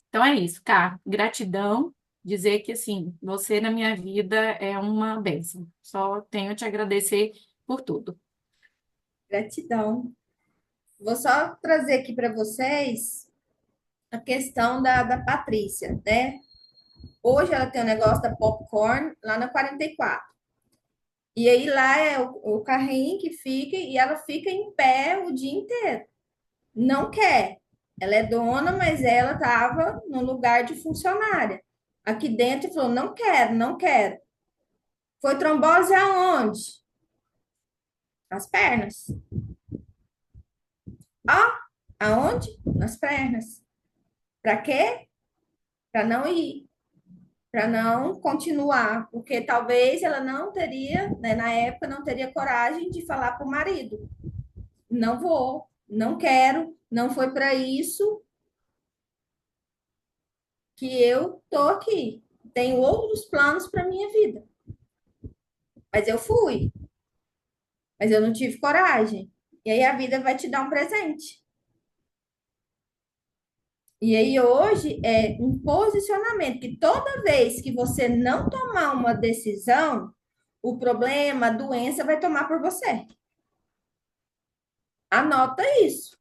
Então é isso, cara. Gratidão. Dizer que, assim, você na minha vida é uma bênção. Só tenho a te agradecer por tudo. gratidão. Vou só trazer aqui para vocês a questão da Patrícia, né? Hoje ela tem o negócio da popcorn lá na 44. E aí lá é o carrinho que fica e ela fica em pé o dia inteiro. Não quer. Ela é dona, mas ela estava no lugar de funcionária. Aqui dentro falou: não quero, não quero. Foi trombose aonde? Nas pernas. Ó, aonde? Nas pernas. Para quê? Para não ir, para não continuar, porque talvez ela não teria, né, na época, não teria coragem de falar para o marido: não vou, não quero, não foi para isso que eu tô aqui. Tenho outros planos para minha vida. Mas eu fui, mas eu não tive coragem. E aí a vida vai te dar um presente. E aí hoje é um posicionamento que toda vez que você não tomar uma decisão, o problema, a doença vai tomar por você. Anota isso.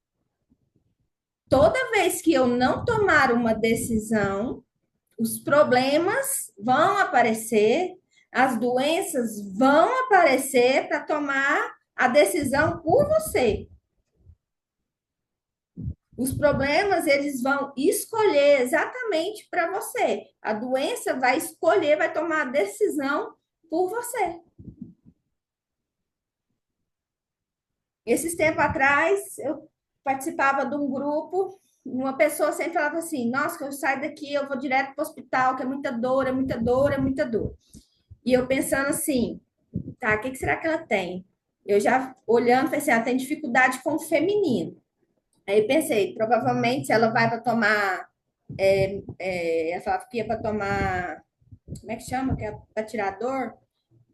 Toda vez que eu não tomar uma decisão, os problemas vão aparecer, as doenças vão aparecer para tomar a decisão por você. Os problemas, eles vão escolher exatamente para você. A doença vai escolher, vai tomar a decisão por você. Esses tempos atrás, eu participava de um grupo, uma pessoa sempre falava assim: Nossa, que eu saio daqui, eu vou direto para o hospital, que é muita dor, é muita dor, é muita dor. E eu pensando assim: Tá, o que será que ela tem? Eu já olhando, falei assim: Ela tem dificuldade com o feminino. Aí pensei: provavelmente ela vai para tomar. Ela falava que ia para tomar. Como é que chama? Que é para tirar dor?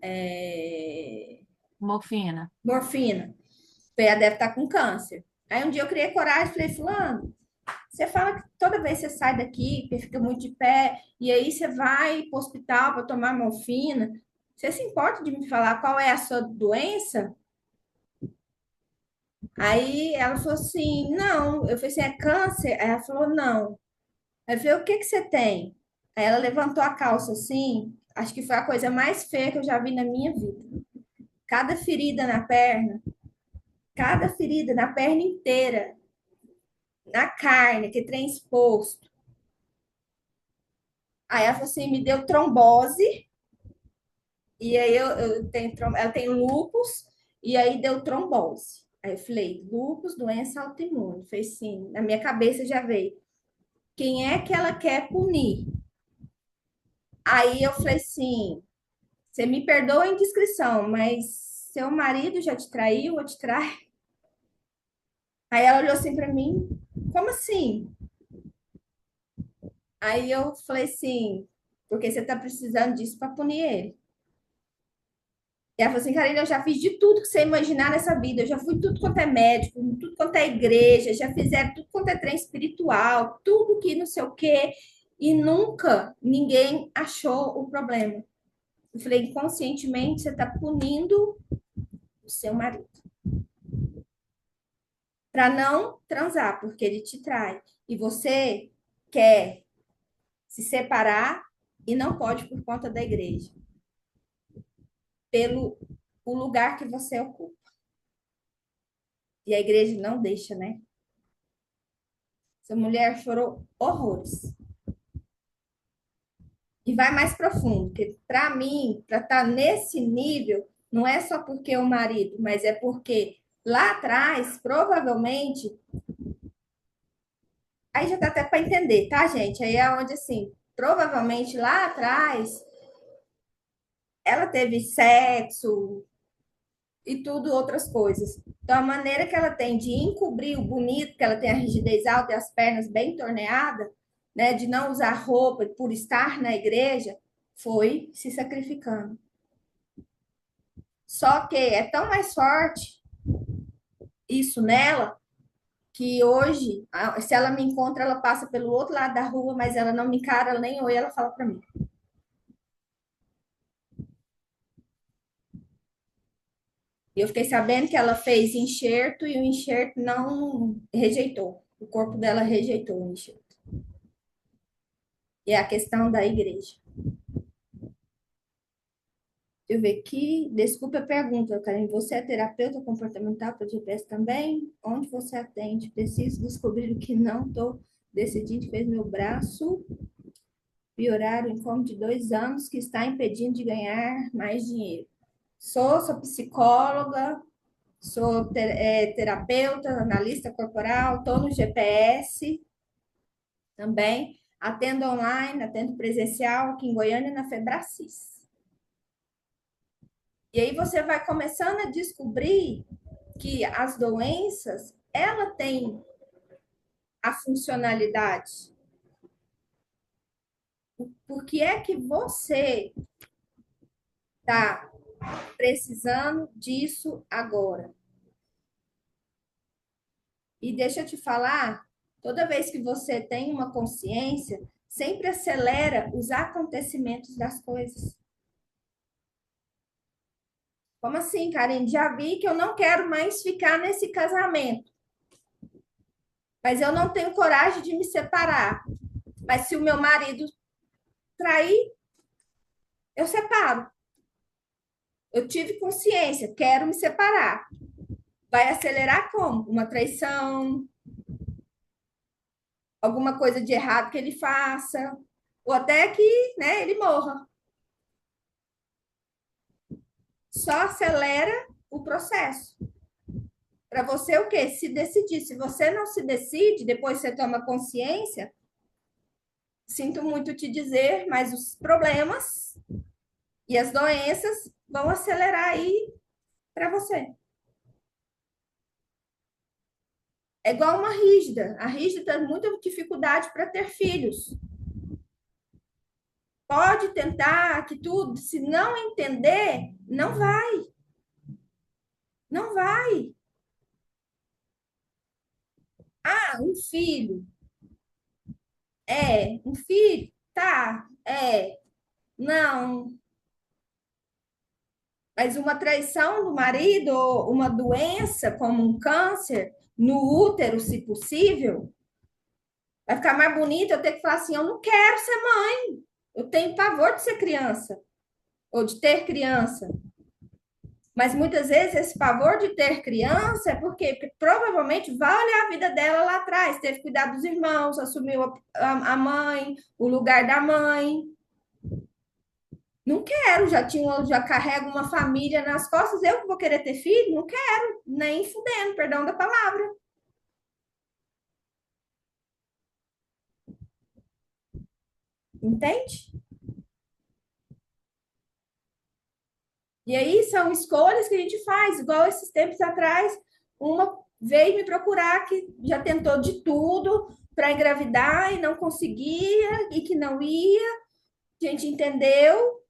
É, Morfina. morfina. Ela deve estar com câncer. Aí um dia eu criei coragem e falei: Fulano. Você fala que toda vez que você sai daqui, que fica muito de pé, e aí você vai para o hospital para tomar morfina. Você se importa de me falar qual é a sua doença? Aí ela falou assim: não. Eu falei assim: é câncer? Aí ela falou: não. Aí eu falei: o que que você tem? Aí ela levantou a calça assim. Acho que foi a coisa mais feia que eu já vi na minha vida. Cada ferida na perna, cada ferida na perna inteira, na carne, que trem exposto. Aí ela falou assim: me deu trombose. E aí eu tenho, ela tem lúpus, e aí deu trombose. Aí eu falei: lúpus, doença autoimune. Fez assim, na minha cabeça já veio. Quem é que ela quer punir? Aí eu falei assim: você me perdoa a indiscrição, mas seu marido já te traiu ou te trai? Aí ela olhou assim para mim: como assim? Aí eu falei assim: porque você tá precisando disso para punir ele. E ela falou assim: Karina, eu já fiz de tudo que você imaginar nessa vida. Eu já fui tudo quanto é médico, tudo quanto é igreja, já fizeram tudo quanto é trem espiritual, tudo que não sei o quê. E nunca ninguém achou o problema. Eu falei: inconscientemente você está punindo o seu marido para não transar, porque ele te trai. E você quer se separar e não pode por conta da igreja, pelo o lugar que você ocupa. E a igreja não deixa, né? Essa mulher chorou horrores. E vai mais profundo, porque para mim, para estar nesse nível, não é só porque é o marido, mas é porque lá atrás, provavelmente, aí já dá até para entender, tá, gente? Aí é onde assim, provavelmente lá atrás ela teve sexo e tudo outras coisas. Então a maneira que ela tem de encobrir o bonito, que ela tem a rigidez alta e as pernas bem torneadas, né, de não usar roupa por estar na igreja, foi se sacrificando. Só que é tão mais forte isso nela que hoje, se ela me encontra, ela passa pelo outro lado da rua, mas ela não me encara, ela nem oi, ela fala para mim. E eu fiquei sabendo que ela fez enxerto e o enxerto não rejeitou. O corpo dela rejeitou o enxerto. E é a questão da igreja. Deixa eu ver aqui. Desculpa a pergunta, Karen. Você é terapeuta comportamental para GPS também? Onde você atende? Preciso descobrir o que não estou decidindo. Fez meu braço piorar o incômodo de 2 anos que está impedindo de ganhar mais dinheiro. Sou psicóloga, sou terapeuta, analista corporal, estou no GPS também. Atendo online, atendo presencial aqui em Goiânia, na Febracis. E aí você vai começando a descobrir que as doenças, ela tem a funcionalidade. Por que é que você está precisando disso agora? E deixa eu te falar, toda vez que você tem uma consciência, sempre acelera os acontecimentos das coisas. Como assim, Karen? Já vi que eu não quero mais ficar nesse casamento. mas eu não tenho coragem de me separar. Mas se o meu marido trair, eu separo. Eu tive consciência, quero me separar. Vai acelerar como? Uma traição, alguma coisa de errado que ele faça, ou até que, né, ele morra. Só acelera o processo. Para você o quê? Se decidir. Se você não se decide, depois você toma consciência, sinto muito te dizer, mas os problemas e as doenças vão acelerar aí para você. É igual uma rígida. A rígida tem muita dificuldade para ter filhos. Pode tentar que tudo, se não entender, não vai. Não vai. Ah, um filho. Um filho. Tá, não. Mas uma traição do marido, ou uma doença, como um câncer, no útero, se possível, vai ficar mais bonito eu ter que falar assim: eu não quero ser mãe, eu tenho pavor de ser criança, ou de ter criança. Mas muitas vezes esse pavor de ter criança é porque provavelmente vai olhar a vida dela lá atrás, teve que cuidar dos irmãos, assumiu a mãe, o lugar da mãe. Não quero, já carrego uma família nas costas, eu que vou querer ter filho? Não quero, nem fudendo, perdão da palavra. Entende? E aí são escolhas que a gente faz, igual esses tempos atrás, uma veio me procurar que já tentou de tudo para engravidar e não conseguia e que não ia. A gente entendeu.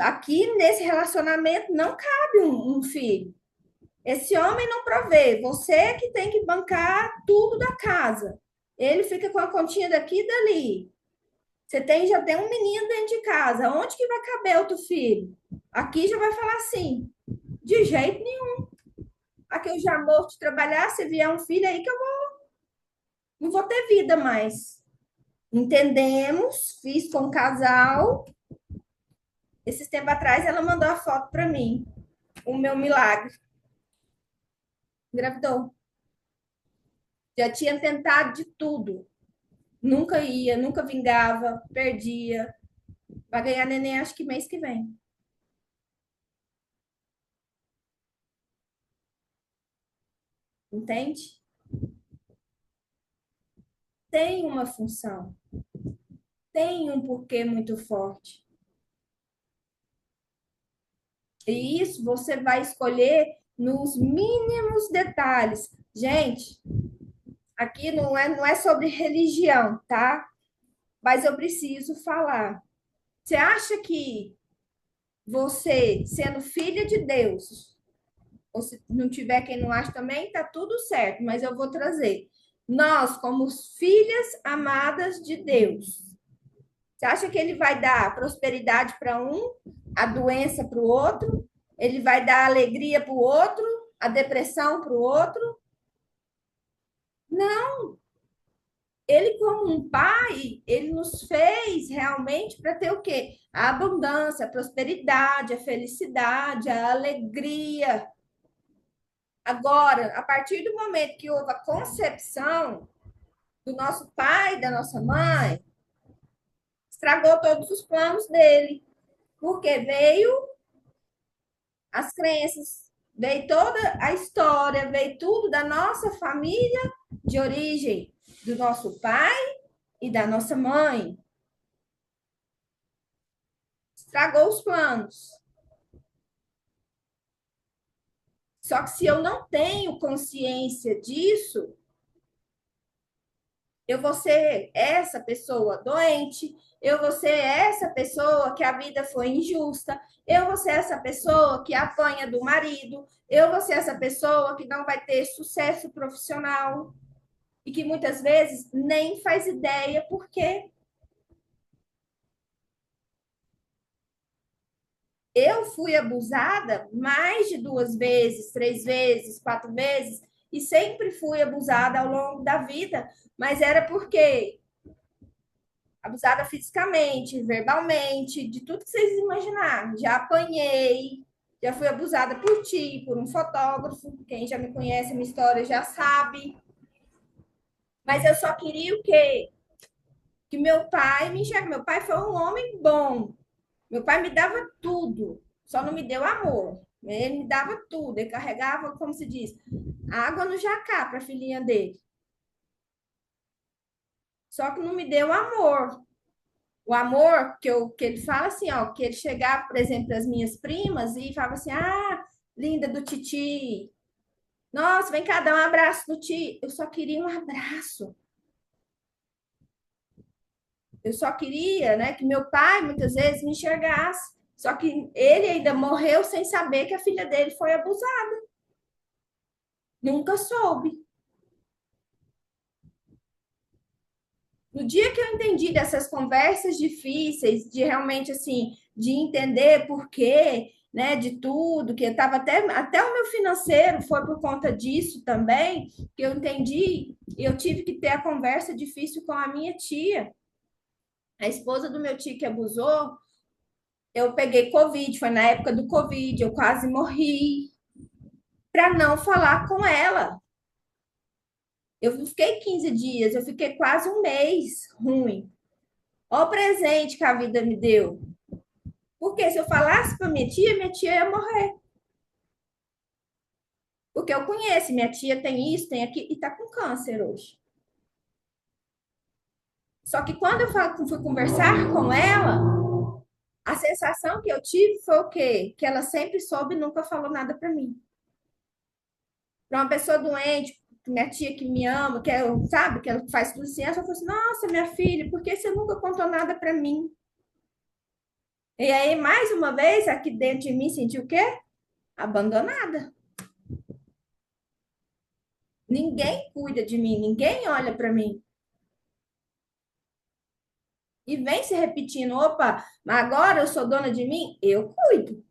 Aqui nesse relacionamento não cabe um filho. Esse homem não provê, você que tem que bancar tudo da casa. Ele fica com a continha daqui e dali. Já tem um menino dentro de casa. Onde que vai caber outro filho? Aqui já vai falar assim: de jeito nenhum. Aqui eu já morro de trabalhar, se vier um filho aí que não vou ter vida mais. Entendemos, fiz com o casal. Esses tempos atrás ela mandou a foto para mim, o meu milagre. Engravidou. Já tinha tentado de tudo. Nunca ia, nunca vingava, perdia. Vai ganhar neném acho que mês que vem. Entende? Tem uma função. Tem um porquê muito forte. E isso você vai escolher nos mínimos detalhes. Gente, aqui não é sobre religião, tá? Mas eu preciso falar. Você acha que você, sendo filha de Deus, ou se não tiver quem não acha também, tá tudo certo, mas eu vou trazer. Nós, como filhas amadas de Deus, você acha que ele vai dar prosperidade para um, a doença para o outro? Ele vai dar alegria para o outro, a depressão para o outro? Não. Ele, como um pai, ele nos fez realmente para ter o quê? A abundância, a prosperidade, a felicidade, a alegria. Agora, a partir do momento que houve a concepção do nosso pai, da nossa mãe, estragou todos os planos dele. Porque veio as crenças, veio toda a história, veio tudo da nossa família de origem, do nosso pai e da nossa mãe. Estragou os planos. Só que se eu não tenho consciência disso, eu vou ser essa pessoa doente, eu vou ser essa pessoa que a vida foi injusta, eu vou ser essa pessoa que apanha do marido, eu vou ser essa pessoa que não vai ter sucesso profissional e que muitas vezes nem faz ideia por quê. Eu fui abusada mais de 2 vezes, 3 vezes, 4 vezes, e sempre fui abusada ao longo da vida, mas era porque abusada fisicamente, verbalmente, de tudo que vocês imaginarem. Já apanhei, já fui abusada por ti, por um fotógrafo. Quem já me conhece, minha história já sabe. Mas eu só queria o quê? Que meu pai me enxerga. Meu pai foi um homem bom. Meu pai me dava tudo, só não me deu amor. Ele me dava tudo, ele carregava, como se diz, água no jacá para a filhinha dele. Só que não me deu amor. O amor que ele fala assim, ó, que ele chegava, por exemplo, as minhas primas e falava assim: "Ah, linda do titi. Nossa, vem cá dar um abraço no tio". Eu só queria um abraço. Eu só queria, né, que meu pai muitas vezes me enxergasse. Só que ele ainda morreu sem saber que a filha dele foi abusada. Nunca soube. No dia que eu entendi dessas conversas difíceis, de realmente assim, de entender por quê, né, de tudo, que eu estava até o meu financeiro foi por conta disso também, que eu entendi, e eu tive que ter a conversa difícil com a minha tia, a esposa do meu tio que abusou. Eu peguei Covid, foi na época do Covid, eu quase morri, para não falar com ela. Eu fiquei 15 dias, eu fiquei quase um mês ruim. Olha o presente que a vida me deu. Porque se eu falasse para minha tia ia morrer. Porque eu conheço, minha tia tem isso, tem aquilo, e está com câncer hoje. Só que quando eu fui conversar com ela, a sensação que eu tive foi o quê? Que ela sempre soube e nunca falou nada para mim. Para uma pessoa doente, minha tia que me ama, que ela, sabe, que ela faz tudo assim, ela falou assim: "Nossa, minha filha, por que você nunca contou nada para mim?" E aí, mais uma vez, aqui dentro de mim, senti o quê? Abandonada. Ninguém cuida de mim, ninguém olha para mim. E vem se repetindo: opa, mas agora eu sou dona de mim? Eu cuido.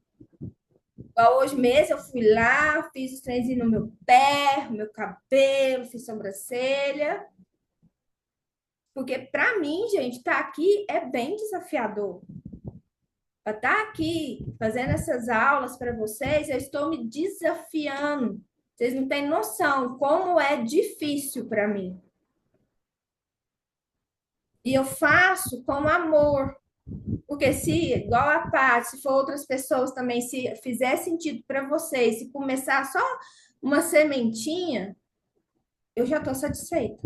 Hoje mesmo eu fui lá, fiz os trenzinhos no meu pé, no meu cabelo, fiz sobrancelha. Porque para mim, gente, estar aqui é bem desafiador. Para estar aqui fazendo essas aulas para vocês, eu estou me desafiando. Vocês não têm noção como é difícil para mim. E eu faço com amor. Porque se, igual a Paty, se for outras pessoas também, se fizer sentido para vocês, se começar só uma sementinha, eu já estou satisfeita.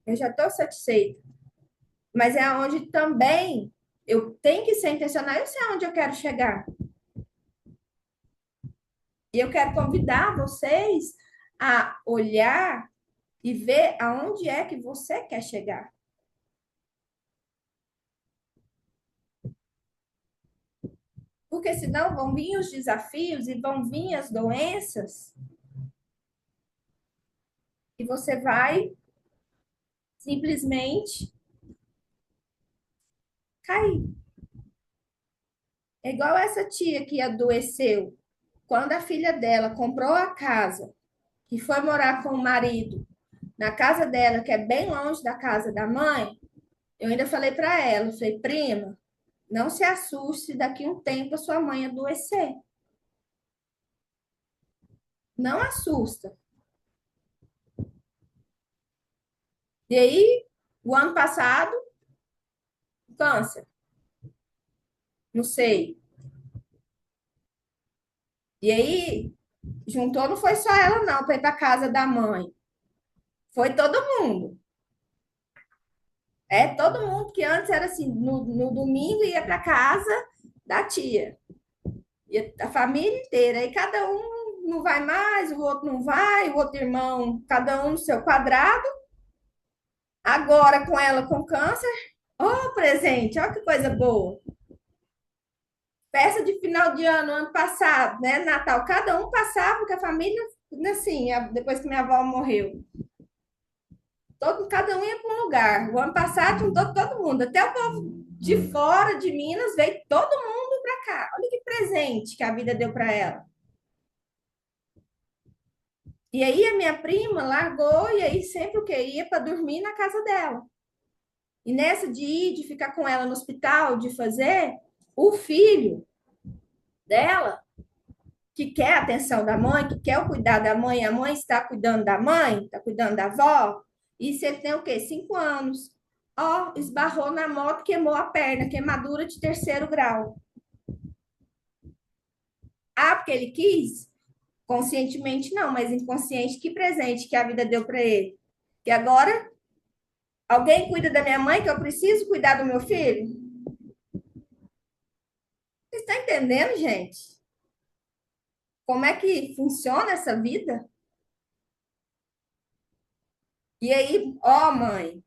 Eu já estou satisfeita. Mas é onde também eu tenho que ser intencional. Eu sei aonde eu quero chegar. E eu quero convidar vocês a olhar e ver aonde é que você quer chegar. Porque senão vão vir os desafios e vão vir as doenças e você vai simplesmente cair. É igual essa tia que adoeceu. Quando a filha dela comprou a casa e foi morar com o marido na casa dela, que é bem longe da casa da mãe, eu ainda falei para ela, falei: "Prima, não se assuste, daqui a um tempo a sua mãe adoecer. Não assusta." E aí, o ano passado, câncer. Não sei. E aí, juntou, não foi só ela, não, para ir para casa da mãe. Foi todo mundo. É todo mundo que antes era assim, no domingo ia para casa da tia. E a família inteira. Aí cada um não vai mais, o outro não vai, o outro irmão, cada um no seu quadrado. Agora com ela com câncer, oh, presente, olha que coisa boa. Festa de final de ano, ano passado, né? Natal, cada um passava, porque a família, assim, depois que minha avó morreu. Cada um ia para um lugar. O ano passado juntou todo mundo, até o povo de fora de Minas veio todo mundo para pra cá. Olha que presente que a vida deu para ela. E aí a minha prima largou e aí sempre o que ia para dormir na casa dela. E nessa de ir, de ficar com ela no hospital, de fazer, o filho dela, que quer a atenção da mãe, que quer o cuidar da mãe, a mãe está cuidando da mãe, está cuidando da avó, e você tem o quê? 5 anos. Ó, esbarrou na moto, queimou a perna, queimadura de 3º grau. Ah, porque ele quis? Conscientemente não, mas inconsciente, que presente que a vida deu para ele. Que agora alguém cuida da minha mãe, que eu preciso cuidar do meu filho? Você está entendendo, gente? Como é que funciona essa vida? E aí, ó, mãe,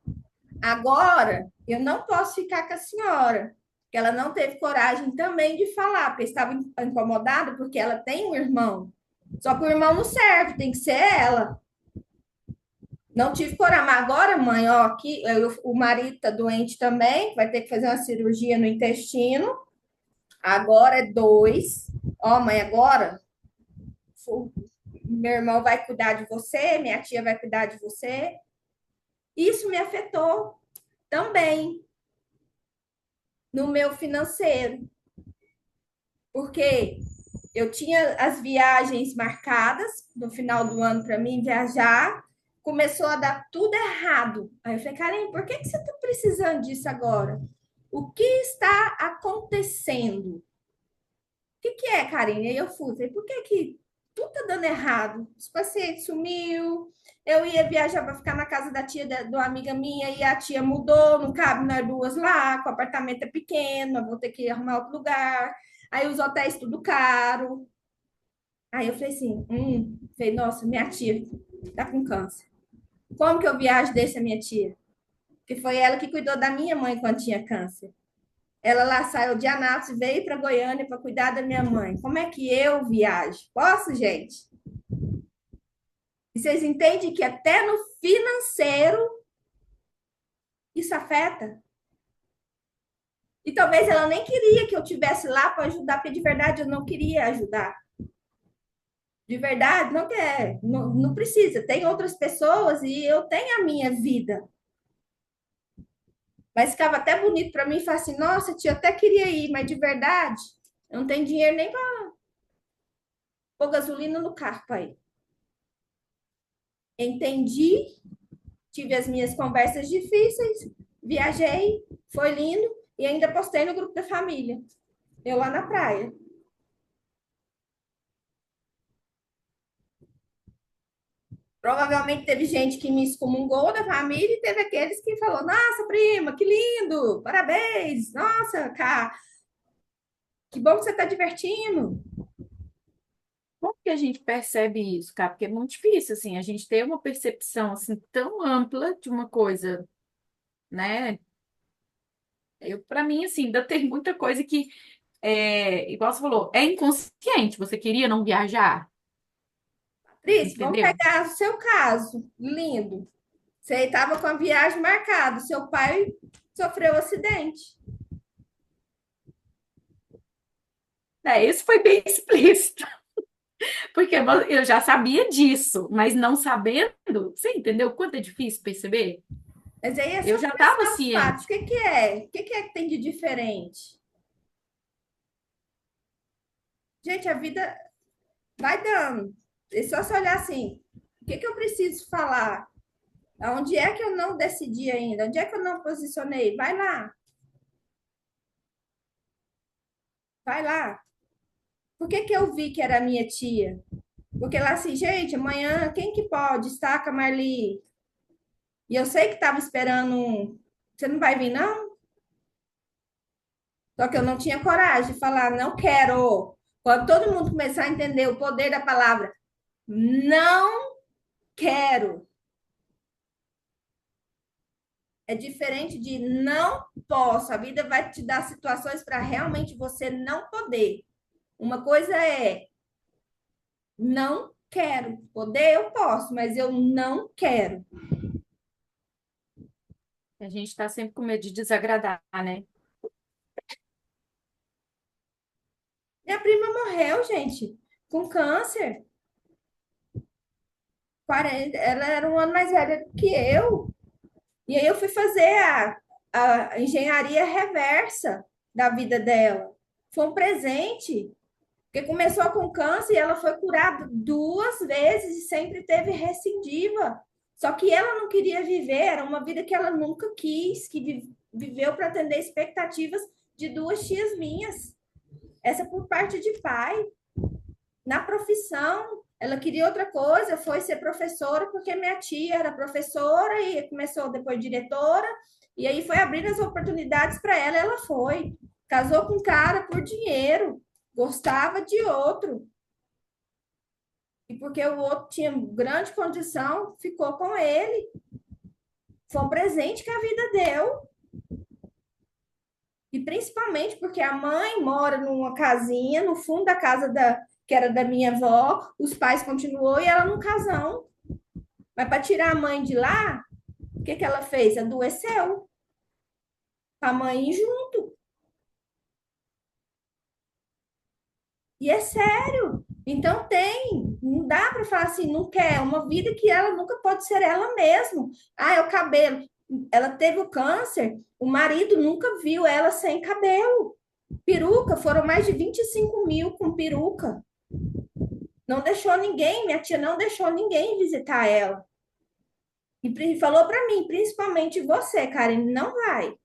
agora eu não posso ficar com a senhora, que ela não teve coragem também de falar, porque estava incomodada, porque ela tem um irmão. Só que o irmão não serve, tem que ser ela. Não tive coragem, mas agora, mãe, ó, aqui o marido tá doente também, vai ter que fazer uma cirurgia no intestino. Agora é 2. Ó, mãe, agora meu irmão vai cuidar de você, minha tia vai cuidar de você. Isso me afetou também no meu financeiro, porque eu tinha as viagens marcadas no final do ano para mim viajar, começou a dar tudo errado. Aí eu falei, Karen, por que você está precisando disso agora? O que está acontecendo? O que é, Karine? Aí eu fui, falei, por que tudo tá dando errado? Os pacientes sumiu, eu ia viajar para ficar na casa da tia de uma amiga minha e a tia mudou, não cabe nós duas lá, que o apartamento é pequeno, eu vou ter que arrumar outro lugar. Aí os hotéis tudo caro. Aí eu falei assim, falei, nossa, minha tia tá com câncer. Como que eu viajo desse a minha tia? Que foi ela que cuidou da minha mãe quando tinha câncer. Ela lá saiu de Anápolis, veio para Goiânia para cuidar da minha mãe. Como é que eu viajo? Posso, gente? E vocês entendem que até no financeiro isso afeta? E talvez ela nem queria que eu tivesse lá para ajudar, porque de verdade eu não queria ajudar. De verdade, não quer, não, não precisa. Tem outras pessoas e eu tenho a minha vida. Mas ficava até bonito para mim falar assim: nossa, tia, eu até queria ir, mas de verdade, eu não tenho dinheiro nem para pôr gasolina no carro para ir. Entendi, tive as minhas conversas difíceis, viajei, foi lindo e ainda postei no grupo da família. Eu lá na praia. Provavelmente teve gente que me excomungou da família e teve aqueles que falou: nossa, prima, que lindo, parabéns, nossa, cá, que bom que você está divertindo. Como que a gente percebe isso, cara? Porque é muito difícil, assim, a gente ter uma percepção, assim, tão ampla de uma coisa, né? Para mim, assim, ainda tem muita coisa que, igual você falou, é inconsciente. Você queria não viajar, Tris, vamos entendeu? pegar o seu caso, lindo. Você estava com a viagem marcada, seu pai sofreu um acidente. Isso foi bem explícito, porque eu já sabia disso, mas não sabendo, você entendeu quanto é difícil perceber? Mas aí é Eu só já estava pensar os fatos. O ciente. que que é? O que que é que tem de diferente? Gente, a vida vai dando. É só se olhar assim, o que que eu preciso falar? Onde é que eu não decidi ainda? Onde é que eu não posicionei? Vai lá, vai lá. Por que que eu vi que era a minha tia? Porque lá assim, gente, amanhã quem que pode? Estaca, Marli. E eu sei que estava esperando um. Você não vai vir, não? Só que eu não tinha coragem de falar, não quero. Quando todo mundo começar a entender o poder da palavra, não quero. É diferente de não posso. A vida vai te dar situações para realmente você não poder. Uma coisa é não quero. Poder eu posso, mas eu não quero. A gente está sempre com medo de desagradar, né? Minha prima morreu, gente, com câncer. 40, ela era um ano mais velha do que eu. E aí eu fui fazer a engenharia reversa da vida dela. Foi um presente, porque começou com câncer e ela foi curada 2 vezes e sempre teve recidiva. Só que ela não queria viver, era uma vida que ela nunca quis, que viveu para atender expectativas de 2 tias minhas. Essa por parte de pai. Na profissão, ela queria outra coisa, foi ser professora, porque minha tia era professora e começou depois diretora, e aí foi abrindo as oportunidades para ela, ela foi. Casou com um cara por dinheiro, gostava de outro, e porque o outro tinha grande condição, ficou com ele. Foi um presente que a vida deu. E principalmente porque a mãe mora numa casinha, no fundo da casa que era da minha avó, os pais continuou e ela num casão. Mas para tirar a mãe de lá, o que ela fez? Adoeceu. A mãe ir junto. E é sério. Então tem. Não dá para falar assim, não quer. Uma vida que ela nunca pode ser ela mesma. Ah, é o cabelo. Ela teve o câncer, o marido nunca viu ela sem cabelo. Peruca, foram mais de 25 mil com peruca. Não deixou ninguém, minha tia não deixou ninguém visitar ela. E falou para mim, principalmente você, Karen, não vai.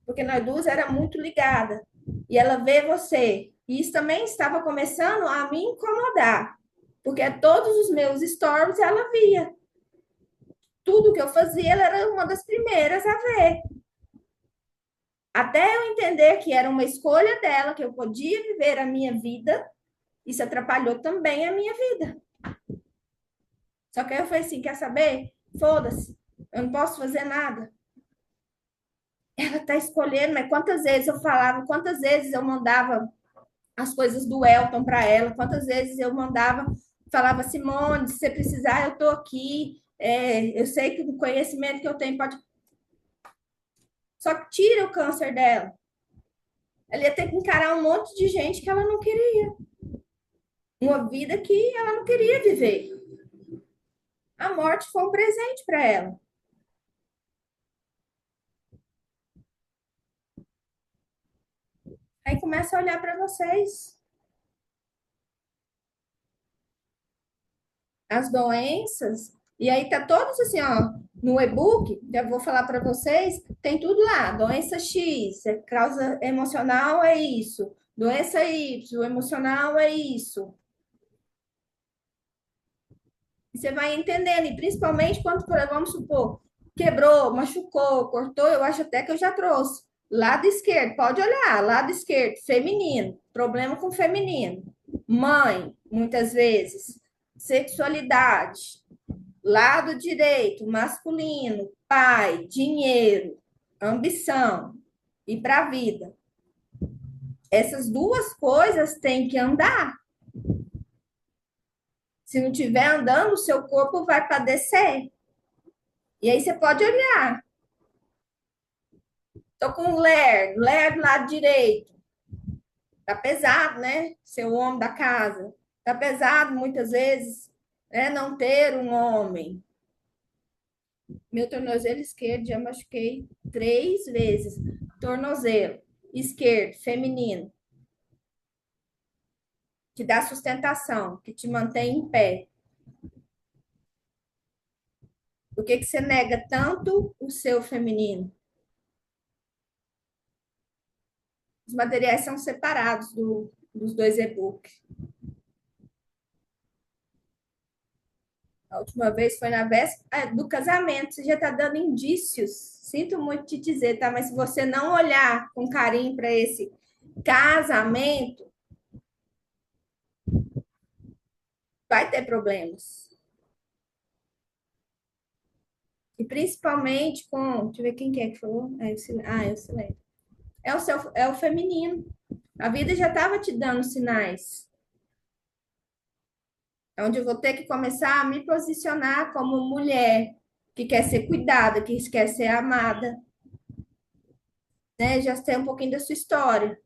Porque nós duas era muito ligada. E ela vê você. E isso também estava começando a me incomodar. Porque todos os meus stories ela via. Tudo que eu fazia, ela era uma das primeiras a ver. Até eu entender que era uma escolha dela, que eu podia viver a minha vida, isso atrapalhou também a minha vida. Só que aí eu falei assim, quer saber? Foda-se, eu não posso fazer nada. Ela tá escolhendo, mas quantas vezes eu falava, quantas vezes eu mandava as coisas do Elton para ela, quantas vezes eu mandava, falava, Simone, se você precisar, eu tô aqui, eu sei que o conhecimento que eu tenho pode... Só que tira o câncer dela. Ela ia ter que encarar um monte de gente que ela não queria. Uma vida que ela não queria viver. A morte foi um presente para ela. Aí começa a olhar para vocês. As doenças, e aí tá todos assim, ó, no e-book, já vou falar para vocês, tem tudo lá, doença X, causa emocional é isso, doença Y, emocional é isso. E você vai entendendo, e principalmente quando, vamos supor, quebrou, machucou, cortou, eu acho até que eu já trouxe. Lado esquerdo, pode olhar, lado esquerdo, feminino, problema com feminino. Mãe, muitas vezes. Sexualidade, lado direito, masculino, pai, dinheiro, ambição e para a vida. Essas duas coisas têm que andar. Se não estiver andando, o seu corpo vai padecer. E aí você pode olhar. Tô com o Ler do lado direito. Tá pesado, né? Ser o homem da casa. Tá pesado muitas vezes, né? Não ter um homem. Meu tornozelo esquerdo já machuquei 3 vezes. Tornozelo esquerdo, feminino, que dá sustentação, que te mantém em pé. Por que que você nega tanto o seu feminino? Os materiais são separados dos dois e-books. A última vez foi na véspera do casamento. Você já está dando indícios. Sinto muito te dizer, tá? Mas se você não olhar com carinho para esse casamento, vai ter problemas. E principalmente com. Deixa eu ver quem que é que falou. Eu silêncio. É o feminino. A vida já estava te dando sinais. É onde eu vou ter que começar a me posicionar como mulher que quer ser cuidada, que quer ser amada. Né? Já sei um pouquinho da sua história.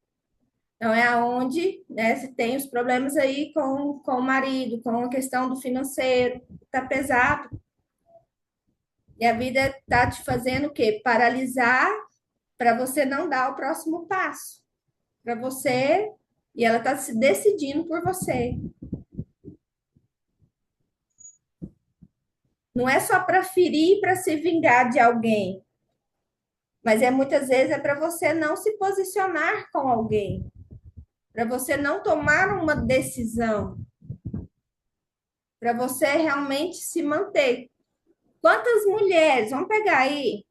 Então, é aonde, né, se tem os problemas aí com o marido, com a questão do financeiro, tá pesado. E a vida tá te fazendo o quê? Paralisar para você não dar o próximo passo. Para você, e ela tá se decidindo por você. Não é só para ferir, para se vingar de alguém, mas muitas vezes é para você não se posicionar com alguém, para você não tomar uma decisão, para você realmente se manter. Quantas mulheres, vamos pegar aí,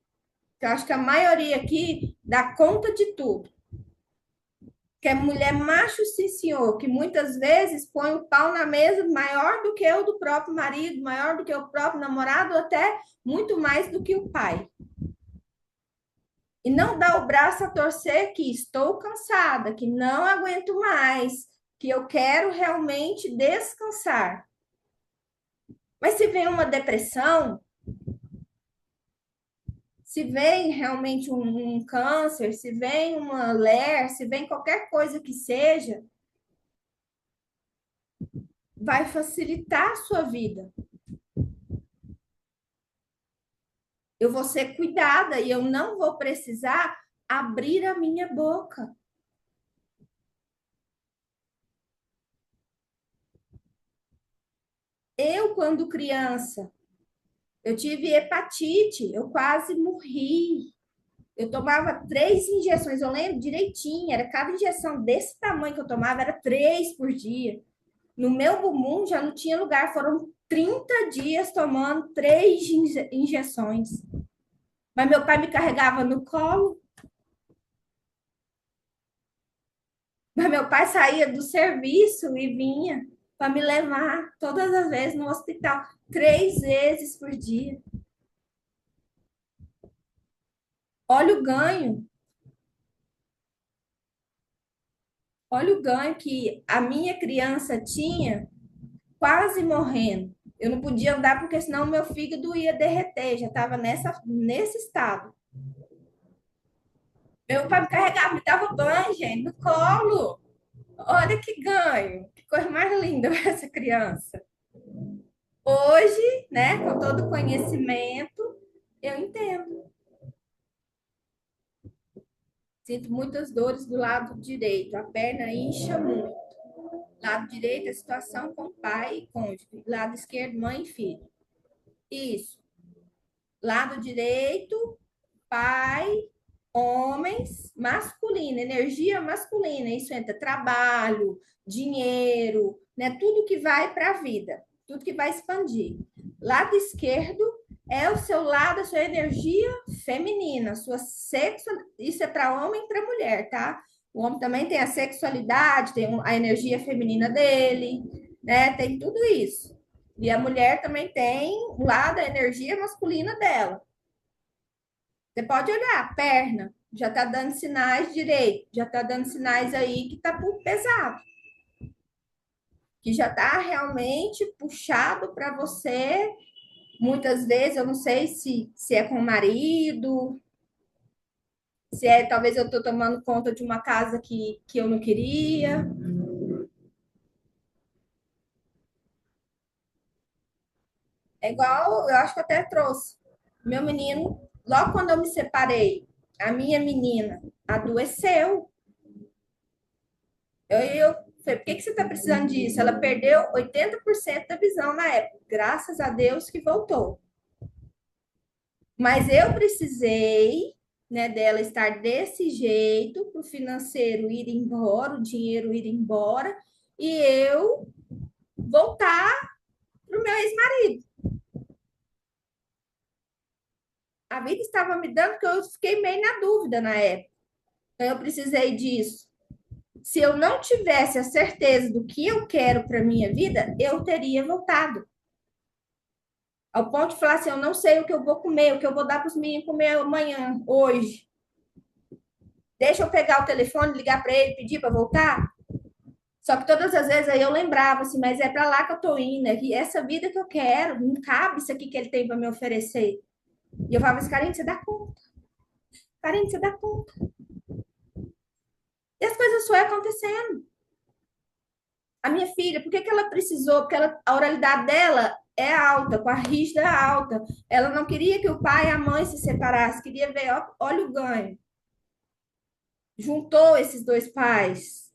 que eu acho que a maioria aqui dá conta de tudo, que é mulher macho, sim, senhor, que muitas vezes põe o pau na mesa maior do que o do próprio marido, maior do que o próprio namorado, até muito mais do que o pai. E não dá o braço a torcer que estou cansada, que não aguento mais, que eu quero realmente descansar. Mas se vem uma depressão, se vem realmente um câncer, se vem uma LER, se vem qualquer coisa que seja, vai facilitar a sua vida. Eu vou ser cuidada e eu não vou precisar abrir a minha boca. Eu, quando criança, eu tive hepatite, eu quase morri. Eu tomava 3 injeções, eu lembro direitinho, era cada injeção desse tamanho que eu tomava, era 3 por dia. No meu bumbum já não tinha lugar, foram 30 dias tomando 3 injeções. Mas meu pai me carregava no colo, mas meu pai saía do serviço e vinha para me levar todas as vezes no hospital, 3 vezes por dia. Olha o ganho, olha o ganho que a minha criança tinha quase morrendo. Eu não podia andar porque senão meu fígado ia derreter, já estava nesse estado. Meu pai me carregava, me dava banho, gente, no colo. Olha que ganho, que coisa mais linda essa criança. Hoje, né, com todo o conhecimento, eu entendo. Sinto muitas dores do lado direito, a perna incha muito. Lado direito, a situação com pai e cônjuge. Lado esquerdo, mãe e filho. Isso. Lado direito, pai, homens, masculino, energia masculina. Isso entra trabalho, dinheiro, né? Tudo que vai para a vida, tudo que vai expandir. Lado esquerdo é o seu lado, a sua energia feminina, sua sexualidade. Isso é para homem e para mulher, tá? O homem também tem a sexualidade, tem a energia feminina dele, né? Tem tudo isso. E a mulher também tem o lado da energia masculina dela. Você pode olhar, perna, já está dando sinais direito, já está dando sinais aí que está pesado, que já está realmente puxado para você. Muitas vezes, eu não sei se é com o marido, se é talvez eu estou tomando conta de uma casa que eu não queria. É igual, eu acho que até trouxe. Meu menino, logo quando eu me separei, a minha menina adoeceu. Eu falei, por que você está precisando disso? Ela perdeu 80% da visão na época. Graças a Deus que voltou. Mas eu precisei, né, dela estar desse jeito, para o financeiro ir embora, o dinheiro ir embora, e eu voltar para o meu ex-marido. A vida estava me dando, porque eu fiquei meio na dúvida na época. Então, eu precisei disso. Se eu não tivesse a certeza do que eu quero para minha vida, eu teria voltado. Ao ponto de falar assim, eu não sei o que eu vou comer, o que eu vou dar para os meninos comer amanhã, hoje. Deixa eu pegar o telefone, ligar para ele, pedir para voltar. Só que todas as vezes aí eu lembrava assim, mas é para lá que eu tô indo, é essa vida que eu quero, não cabe isso aqui que ele tem para me oferecer. E eu falava assim, Karine, você dá conta. Karine, você dá conta. E as coisas foram acontecendo. A minha filha, por que que ela precisou? Porque a oralidade dela é alta, com a rígida alta. Ela não queria que o pai e a mãe se separassem, queria ver, ó, olha o ganho. Juntou esses dois pais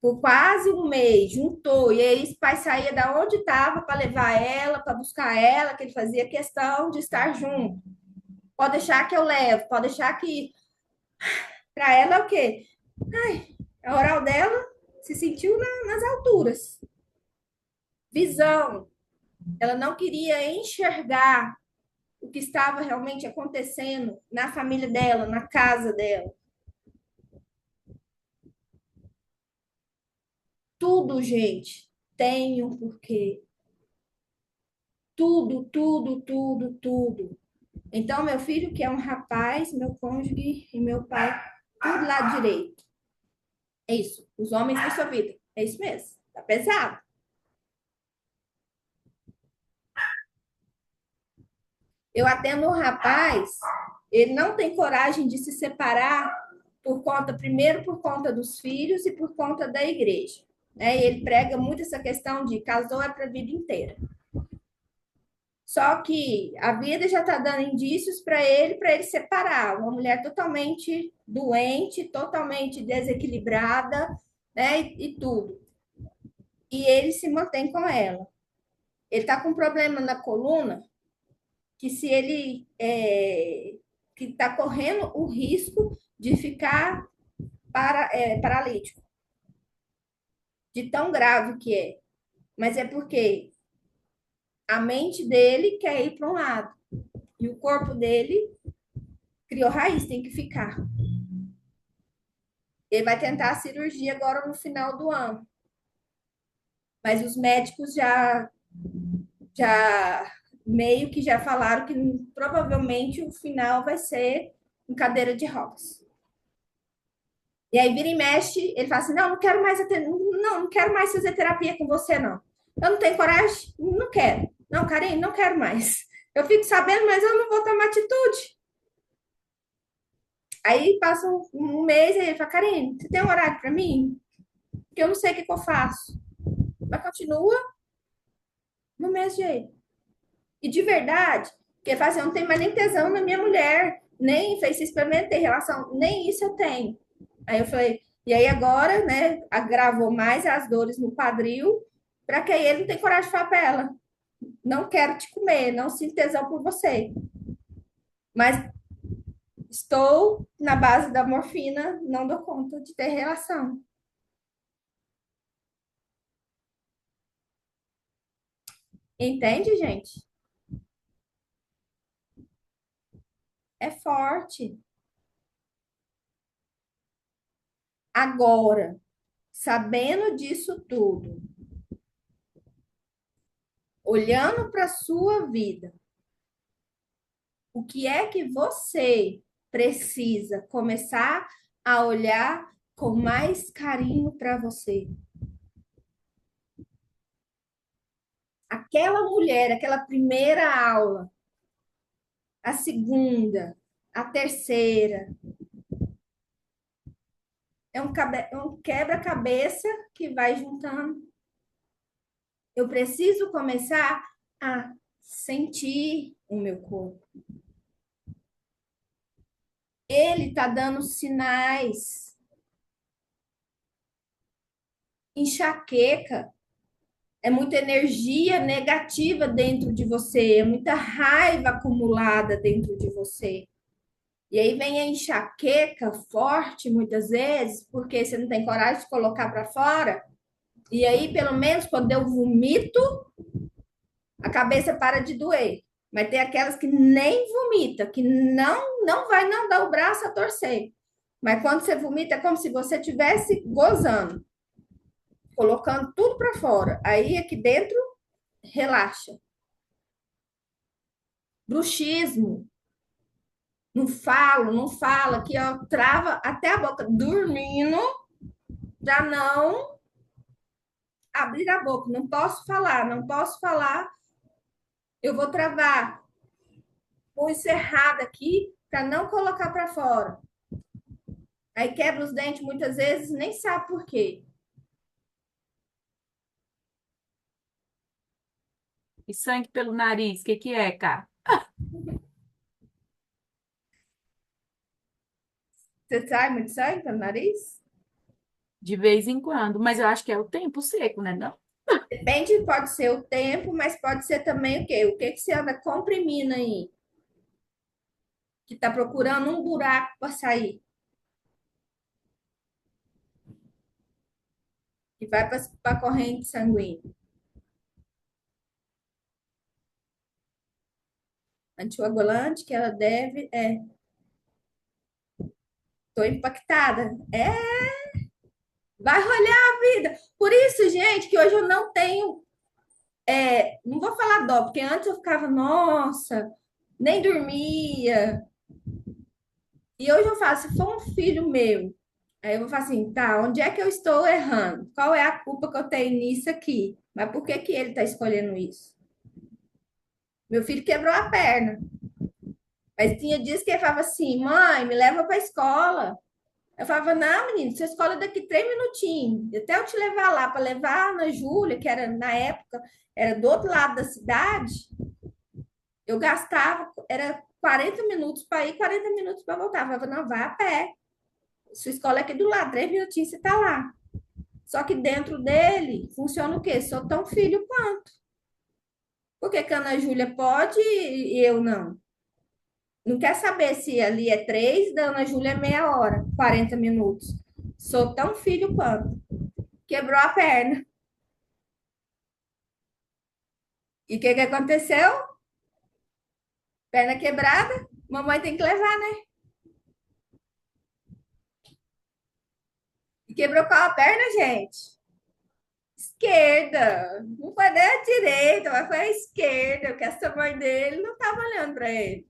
por quase um mês, juntou. E aí esse pai saía da onde estava para levar ela, para buscar ela, que ele fazia questão de estar junto. Pode deixar que eu levo, pode deixar que. Para ela é o quê? A oral dela se sentiu nas alturas. Visão. Ela não queria enxergar o que estava realmente acontecendo na família dela, na casa dela. Tudo, gente, tem um porquê. Tudo, tudo, tudo, tudo. Então, meu filho, que é um rapaz, meu cônjuge e meu pai, tudo lá direito. É isso. Os homens da sua vida. É isso mesmo. Tá pesado. Eu atendo um rapaz, ele não tem coragem de se separar por conta, primeiro por conta dos filhos e por conta da igreja. Né? E ele prega muito essa questão de casou é para a vida inteira. Só que a vida já está dando indícios para ele separar. Uma mulher totalmente doente, totalmente desequilibrada, né? E tudo. E ele se mantém com ela. Ele está com um problema na coluna, que se ele que está correndo o risco de ficar paralítico, de tão grave que é. Mas é porque a mente dele quer ir para um lado e o corpo dele criou raiz, tem que ficar. Ele vai tentar a cirurgia agora no final do ano. Mas os médicos já meio que já falaram que provavelmente o final vai ser em cadeira de rodas. E aí vira e mexe, ele fala assim: não, não quero mais não quero mais fazer terapia com você, não. Eu não tenho coragem, não quero. Não, Karine, não quero mais. Eu fico sabendo, mas eu não vou tomar atitude. Aí passa um mês e ele fala: Karine, você tem um horário para mim? Porque eu não sei o que eu faço. Mas continua no mesmo jeito. E de verdade, porque ele fala assim: eu não tenho mais nem tesão na minha mulher, nem fez experimento, tem relação, nem isso eu tenho. Aí eu falei, e aí agora, né, agravou mais as dores no quadril, para que aí ele não tem coragem de falar para ela: não quero te comer, não sinto tesão por você. Mas estou na base da morfina, não dou conta de ter relação. Entende, gente? É forte. Agora, sabendo disso tudo, olhando para a sua vida, o que é que você precisa começar a olhar com mais carinho para você? Aquela mulher, aquela primeira aula, a segunda, a terceira, é um quebra-cabeça que vai juntando. Eu preciso começar a sentir o meu corpo. Ele está dando sinais. Enxaqueca. É muita energia negativa dentro de você, é muita raiva acumulada dentro de você. E aí vem a enxaqueca forte muitas vezes, porque você não tem coragem de colocar para fora. E aí, pelo menos, quando eu vomito, a cabeça para de doer. Mas tem aquelas que nem vomita, que não vai não dar o braço a torcer. Mas quando você vomita, é como se você estivesse gozando, colocando tudo para fora. Aí aqui dentro relaxa. Bruxismo. Não falo, não fala, aqui ó, trava até a boca. Dormindo, já não abrir a boca. Não posso falar, não posso falar. Eu vou travar. Vou encerrada aqui para não colocar para fora. Aí quebra os dentes muitas vezes, nem sabe por quê. E sangue pelo nariz, o que que é, cara? Você sai muito sangue pelo nariz? De vez em quando, mas eu acho que é o tempo seco, né? Não? Depende, pode ser o tempo, mas pode ser também o quê? O que que você anda comprimindo aí? Que tá procurando um buraco para sair, que vai para a corrente sanguínea. Anticoagulante que ela deve. Tô impactada. Vai olhar a vida. Por isso, gente, que hoje eu não tenho. Não vou falar dó, porque antes eu ficava, nossa, nem dormia. E hoje eu falo, se for um filho meu, aí eu vou falar assim, tá, onde é que eu estou errando? Qual é a culpa que eu tenho nisso aqui? Mas por que que ele está escolhendo isso? Meu filho quebrou a perna. Mas tinha dias que ele falava assim, mãe, me leva para a escola. Eu falava, não, menino, sua escola é daqui 3 minutinhos. Até eu te levar lá, para levar a Ana Júlia, que era, na época, era do outro lado da cidade, eu gastava, era 40 minutos para ir, 40 minutos para voltar. Eu falava, não, vai a pé. Sua escola é aqui do lado, 3 minutinhos você está lá. Só que dentro dele funciona o quê? Sou tão filho quanto. Por que que a Ana Júlia pode e eu não? Não quer saber se ali é 3, da Ana Júlia é meia hora, 40 minutos. Sou tão filho quanto. Quebrou a perna. E o que que aconteceu? Perna quebrada, mamãe tem que levar, né? E quebrou qual a perna, gente? Esquerda. Não foi nem a direita, mas foi a esquerda, porque essa mãe dele não estava olhando para ele.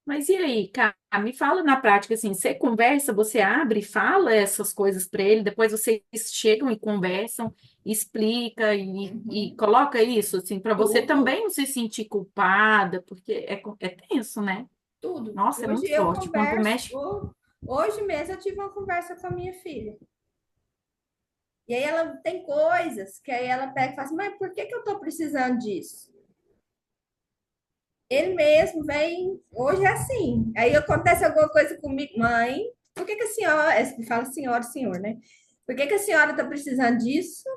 Mas e aí, cara, me fala na prática assim, você conversa, você abre, fala essas coisas para ele, depois vocês chegam e conversam, explica e coloca isso assim para você Tudo, também não se sentir culpada, porque é tenso, né? tudo. Nossa, é Hoje muito eu forte. Quando converso, mexe, hoje mesmo eu tive uma conversa com a minha filha. E aí ela tem coisas que aí ela pega e fala assim, mas por que que eu estou precisando disso? Ele mesmo vem, hoje é assim. Aí acontece alguma coisa comigo, mãe, por que que a senhora, fala senhora, senhor, né? Por que que a senhora está precisando disso?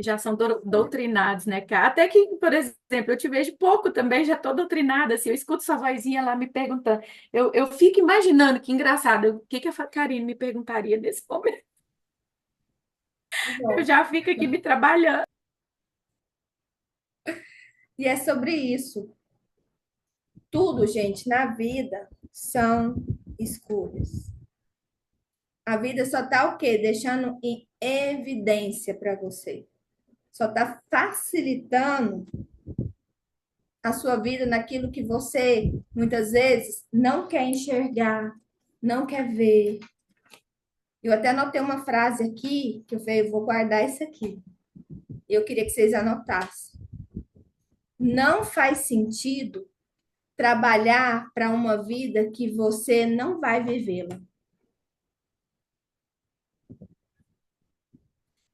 já são doutrinados, né, cara? Até que, por exemplo, eu te vejo pouco também, já tô doutrinada, assim, eu escuto sua vozinha lá me perguntando. Eu fico imaginando que engraçado, o que que a Karine me perguntaria nesse momento? Eu Bom, já fico aqui me trabalhando. e é sobre isso. Tudo, gente, na vida são escolhas. A vida só tá o quê? Deixando em evidência para você. Só tá facilitando a sua vida naquilo que você muitas vezes não quer enxergar, não quer ver. Eu até anotei uma frase aqui que eu falei, eu vou guardar isso aqui. Eu queria que vocês anotassem. Não faz sentido trabalhar para uma vida que você não vai vivê-la.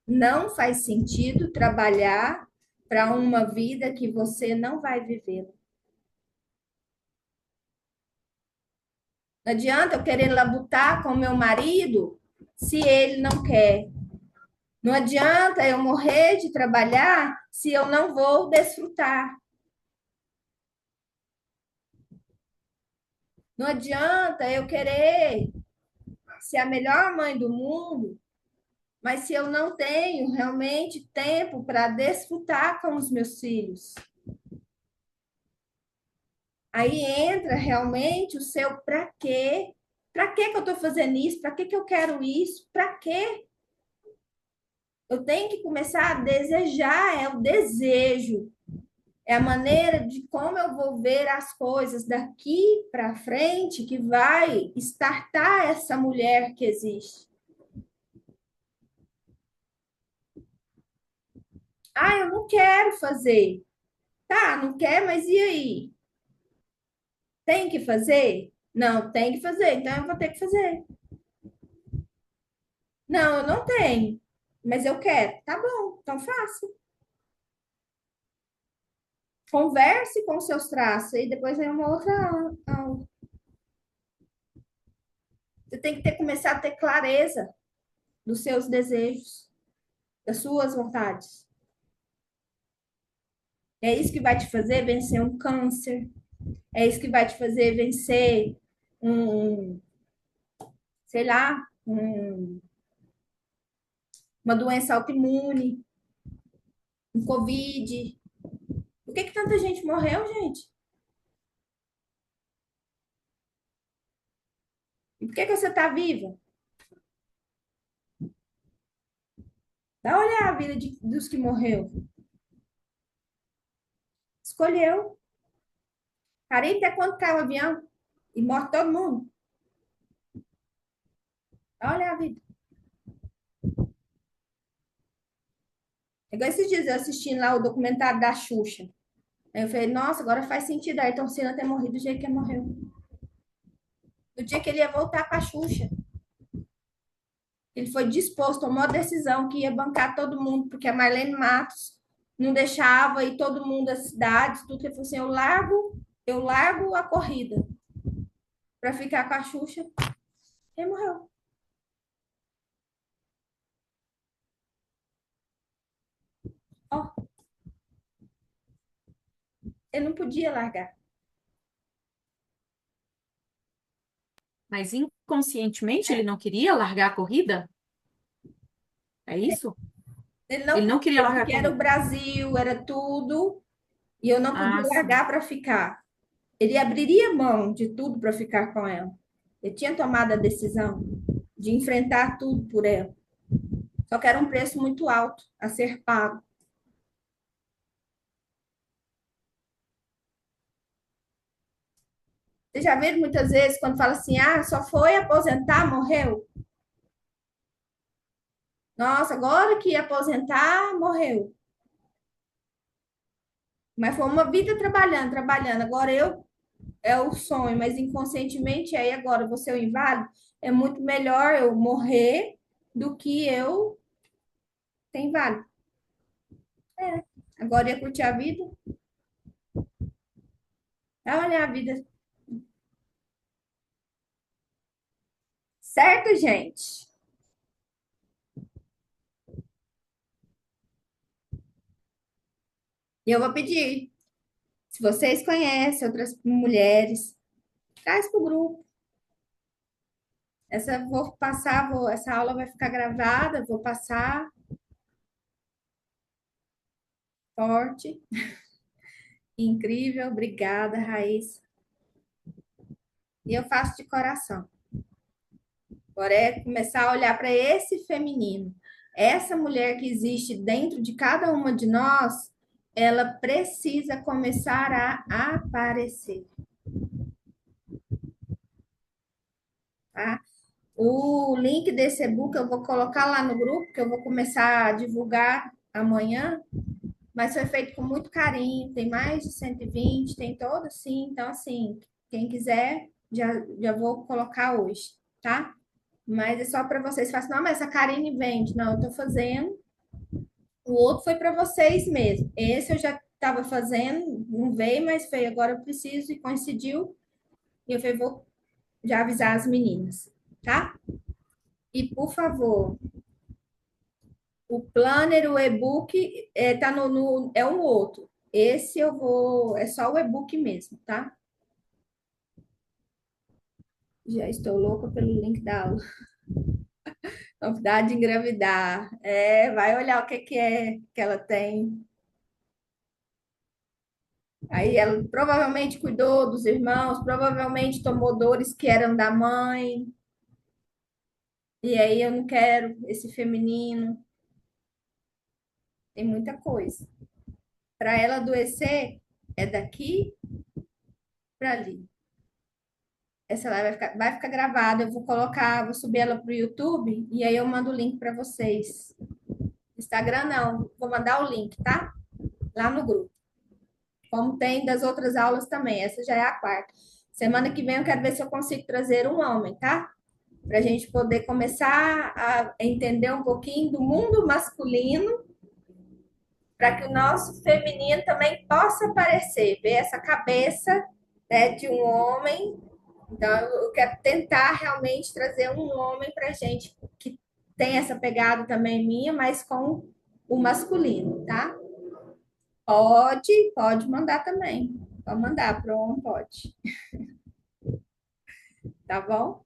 Não faz sentido trabalhar para uma vida que você não vai vivê-la. Não adianta eu querer labutar com meu marido se ele não quer. Não adianta eu morrer de trabalhar se eu não vou desfrutar. Não adianta eu querer ser a melhor mãe do mundo, mas se eu não tenho realmente tempo para desfrutar com os meus filhos. Aí entra realmente o seu para quê? Para que eu estou fazendo isso? Para que eu quero isso? Para quê? Eu tenho que começar a desejar, é o desejo. É a maneira de como eu vou ver as coisas daqui para frente que vai estartar essa mulher que existe. Ah, eu não quero fazer. Tá, não quer, mas e aí? Tem que fazer? Não, tem que fazer, então eu vou ter que fazer. Não, eu não tenho, mas eu quero. Tá bom, então faça. Converse com seus traços e depois vem uma outra aula. Você tem que começar a ter clareza dos seus desejos, das suas vontades. É isso que vai te fazer vencer um câncer. É isso que vai te fazer vencer um, sei lá, uma doença autoimune, um Covid. Por que que tanta gente morreu, gente? E por que que você está viva? Dá uma olhada a vida dos que morreu. Escolheu. Parei até quando cai o avião e morre todo mundo. Dá uma olhada a vida. É igual esses dias eu assistindo lá o documentário da Xuxa. Aí eu falei, nossa, agora faz sentido a Ayrton Senna ter morrido do jeito que ele morreu. No dia que ele ia voltar para a Xuxa. Ele foi disposto, tomou a decisão que ia bancar todo mundo, porque a Marlene Matos não deixava e todo mundo das cidades, tudo. Ele falou assim: eu largo a corrida para ficar com a Xuxa. Ele morreu. Ó, ele não podia largar. Mas inconscientemente ele não queria largar a corrida? É isso? Ele não Ele não queria podia, largar a porque era o corrida. Brasil, era tudo, e eu não podia Ah, sim. largar para ficar. Ele abriria mão de tudo para ficar com ela. Ele tinha tomado a decisão de enfrentar tudo por ela. Só que era um preço muito alto a ser pago. Você já viu muitas vezes quando fala assim, ah, só foi aposentar, morreu? Nossa, agora que ia aposentar, morreu. Mas foi uma vida trabalhando, trabalhando. Agora eu é o sonho, mas inconscientemente aí agora você é o inválido, é muito melhor eu morrer do que eu ser inválido. Agora ia curtir a vida. Olha a vida. Certo, gente? E eu vou pedir, se vocês conhecem outras mulheres, traz para o grupo. Essa vou passar, essa aula vai ficar gravada, vou passar forte, incrível, obrigada, Raíssa. E eu faço de coração. Agora é começar a olhar para esse feminino. Essa mulher que existe dentro de cada uma de nós, ela precisa começar a aparecer, tá? O link desse e-book eu vou colocar lá no grupo, que eu vou começar a divulgar amanhã, mas foi feito com muito carinho, tem mais de 120, tem todo assim, então assim, quem quiser, já vou colocar hoje, tá? Mas é só para vocês, falam assim, não, mas a Karine vende. Não, eu tô fazendo. O outro foi para vocês mesmo. Esse eu já estava fazendo, não veio, mas foi agora eu preciso e coincidiu. E eu falei, vou já avisar as meninas, tá? E por favor, o planner, o e-book, tá é um outro. Esse eu vou, é só o e-book mesmo, tá? Já estou louca pelo link da aula. Novidade de engravidar. É, vai olhar o que que é que ela tem. Aí ela provavelmente cuidou dos irmãos, provavelmente tomou dores que eram da mãe. E aí eu não quero esse feminino. Tem muita coisa. Para ela adoecer, é daqui para ali. Essa live vai ficar gravada. Eu vou colocar, vou subir ela para o YouTube e aí eu mando o link para vocês Instagram não, vou mandar o link, tá? Lá no grupo. Como tem das outras aulas também. Essa já é a quarta. Semana que vem eu quero ver se eu consigo trazer um homem, tá? Para a gente poder começar a entender um pouquinho do mundo masculino, para que o nosso feminino também possa aparecer, ver essa cabeça, né, de um homem. Então, eu quero tentar realmente trazer um homem para a gente que tem essa pegada também minha, mas com o masculino, tá? Pode mandar também. Pode mandar para o homem, pode. Tá bom?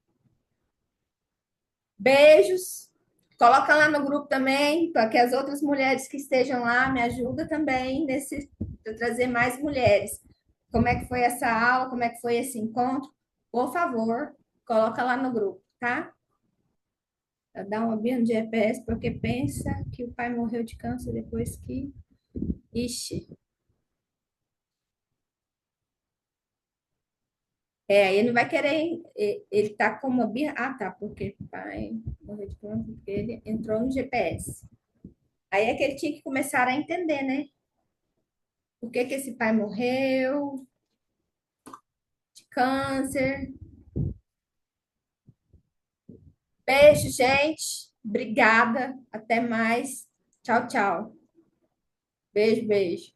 Beijos. Coloca lá no grupo também, para que as outras mulheres que estejam lá me ajudem também nesse para trazer mais mulheres. Como é que foi essa aula? Como é que foi esse encontro? Por favor, coloca lá no grupo, tá? Dá uma bia no GPS, porque pensa que o pai morreu de câncer depois que. Ixi. Aí ele não vai querer. Ele tá com uma birra. Ah, tá, porque o pai morreu de câncer, porque ele entrou no GPS. Aí é que ele tinha que começar a entender, né? Por que que esse pai morreu de câncer. Beijo, gente. Obrigada. Até mais. Tchau, tchau. Beijo, beijo.